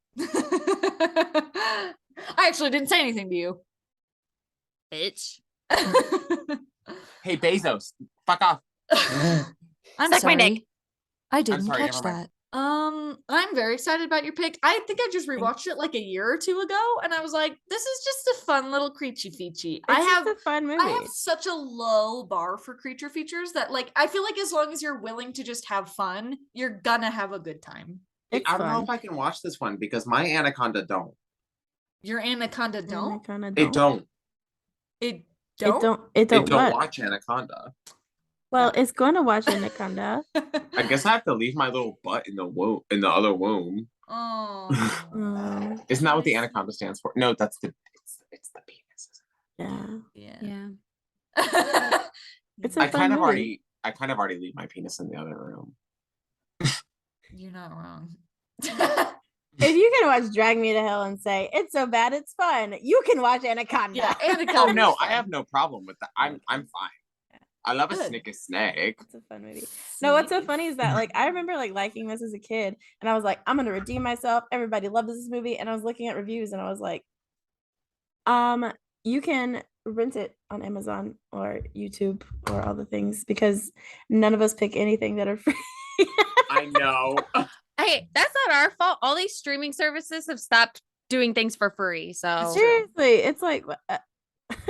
I actually didn't say anything to you. Bitch. Hey Bezos, fuck off. I'm Suck my sorry. dick. I didn't sorry, catch never mind. that. I'm very excited about your pick. I think I just rewatched it like a year or two ago, and I was like, "This is just a fun little creature feature." I It's have just a fun movie. I have such a low bar for creature features that like I feel like as long as you're willing to just have fun, you're gonna have a good time. It's I don't know fun. if I can watch this one because my anaconda don't. Your anaconda don't? Anaconda It don't. It don't? It It don't don't what? watch anaconda. Well, it's going to watch Anaconda. I guess I have to leave my little butt in the womb, in the other womb. Oh. Oh, Isn't that what the anaconda stands for? No, that's it's the penis. yeah. Yeah. Yeah. It's a I fun kind of movie. already leave my penis in the other room. You're not wrong. If you can watch Drag Me to Hell and say it's so bad it's fun, you can watch Anaconda. Yeah, Anaconda. Oh no, is I fun. have no problem with that. I'm fine. I love a Good. snake. Snake. It's a fun movie. No, what's so Sneaky. funny is that like I remember like liking this as a kid, and I was like, I'm gonna redeem myself. Everybody loves this movie, and I was looking at reviews, and I was like, you can rent it on Amazon or YouTube or all the things because none of us pick anything that are free. I know. Hey, that's not our fault. All these streaming services have stopped doing things for free. So Seriously, it's like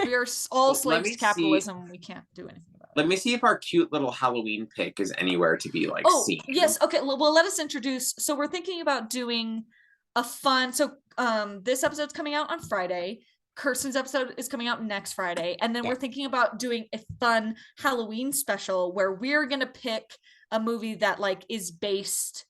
We are all Let slaves me to capitalism. We can't do anything about it. Let me see if our cute little Halloween pick is anywhere to be like Oh, seen. yes. Okay. Well, let us introduce. So we're thinking about doing a fun. So this episode's coming out on Friday. Kirsten's episode is coming out next Friday. And then we're thinking about doing a fun Halloween special where we're gonna pick a movie that like is based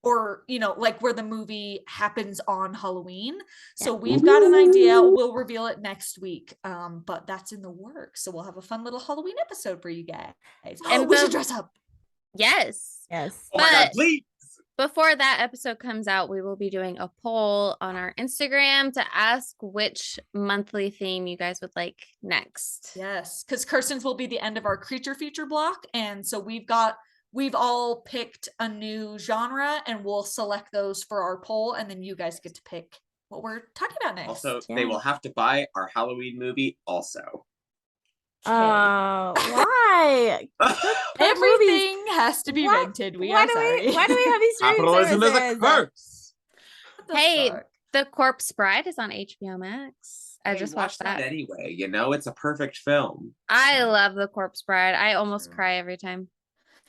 or like where the movie happens on Halloween. So we've got an idea. We'll reveal it next week. But that's in the works. So we'll have a fun little Halloween episode for you guys. And And we should the- dress up. yes. yes. Oh my god, But- please. Before that episode comes out, we will be doing a poll on our Instagram to ask which monthly theme you guys would like next. Yes, because Kirsten's will be the end of our creature feature block. And so we've all picked a new genre and we'll select those for our poll. And then you guys get to pick what we're talking about next. Also, Yeah. they will have to buy our Halloween movie also. Why? Everything has to be Why- rented. We why are do sorry. we have these streaming Capitalism is a services? curse. What the Hey, fuck? The Corpse Bride is on HBO Max. I Hey, just watch watched that. anyway. It's a perfect film. I love The Corpse Bride. I almost True. cry every time.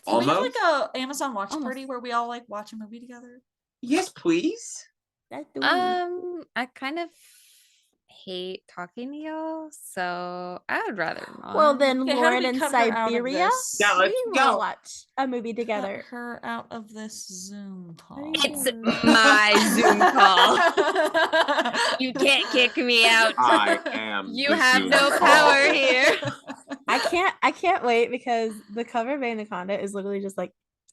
Can we have Almost? like a Amazon watch Almost. party where we all like watch a movie together? Yes, please. Let's do it. I kind of hate talking to y'all, so I would rather not. Well, then Okay, how do Lauren we in cut her out of Siberia, this? Yeah, let's we will go. watch a movie Cut together. her out of this Zoom call. It's my Zoom call. You can't kick me out. I am. You the have Zoom no call. power here. I can't wait because the cover of Anaconda is literally just like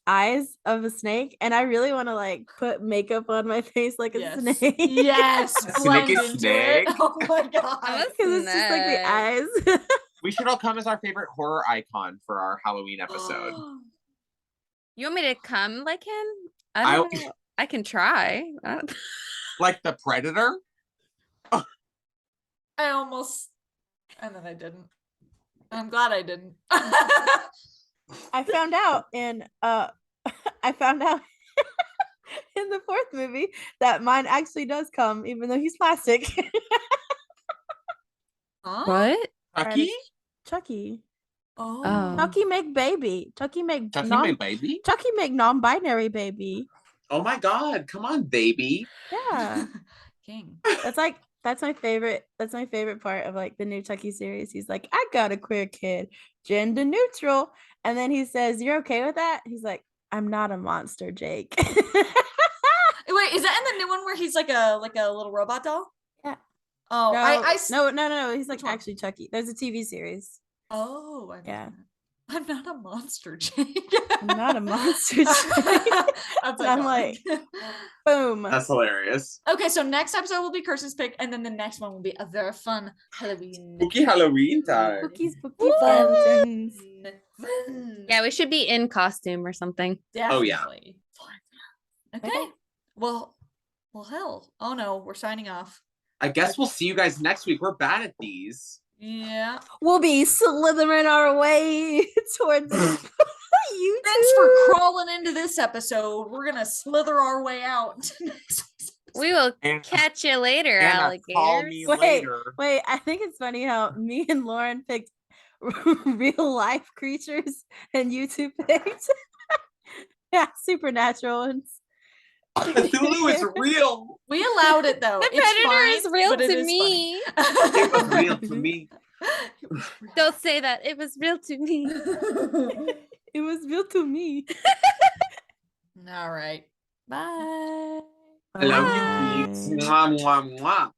eyes of a snake, and I really want to like put makeup on my face like a Yes. snake. Yes. Snake blend is into snake. it. Oh my god. Because it's just like the eyes. We should all come as our favorite horror icon for our Halloween episode. You want me to come like him? I I- don't know. I can try. I don't- Like the Predator? I almost, and then I didn't. I'm glad I didn't. I found out in I found out in the fourth movie that mine actually does come, even though he's plastic. Huh? What? Chucky? Chucky. Oh. Chucky make baby. Chucky make Chucky, non my baby? Chucky make non-binary baby. Oh my god, come on, baby. Yeah. King. That's my favorite. That's my favorite part of like the new Chucky series. He's like, I got a queer kid, gender neutral. And then he says, you're okay with that? He's like, I'm not a monster, Jake. Wait, is that in the new one where he's like a little robot doll? Yeah. Oh, no. He's like Which one? actually Chucky. There's a TV series. Oh, Yeah. I'm not a monster, Jake. I'm not a monster, Jake. That's And I'm iconic. Boom. That's hilarious. Okay, so next episode will be Kirsten's pick, and then the next one will be a very fun Halloween. Spooky Halloween time. Spooky, spooky fountains. Yeah, we should be in costume or something. Oh, yeah. Definitely. Okay. Okay. Well, hell. Oh no, we're signing off. I guess we'll see you guys next week. We're bad at these. Yeah. We'll be slithering our way towards YouTube. Thanks for crawling into this episode. We're gonna slither our way out. to next week's We will And- catch you later, Anna, call alligators. me Wait, later. Wait, I think it's funny how me and Lauren picked real life creatures and YouTube picked yeah, supernatural ones. Cthulhu is real. We allowed it though. The It's predator fine, is real but it to is me. It was funny. real to me. It was real. Don't say that. It was real to me. It was real to me. All right. Bye. I love you, Bye. Pete. Mwah, mwah, mwah.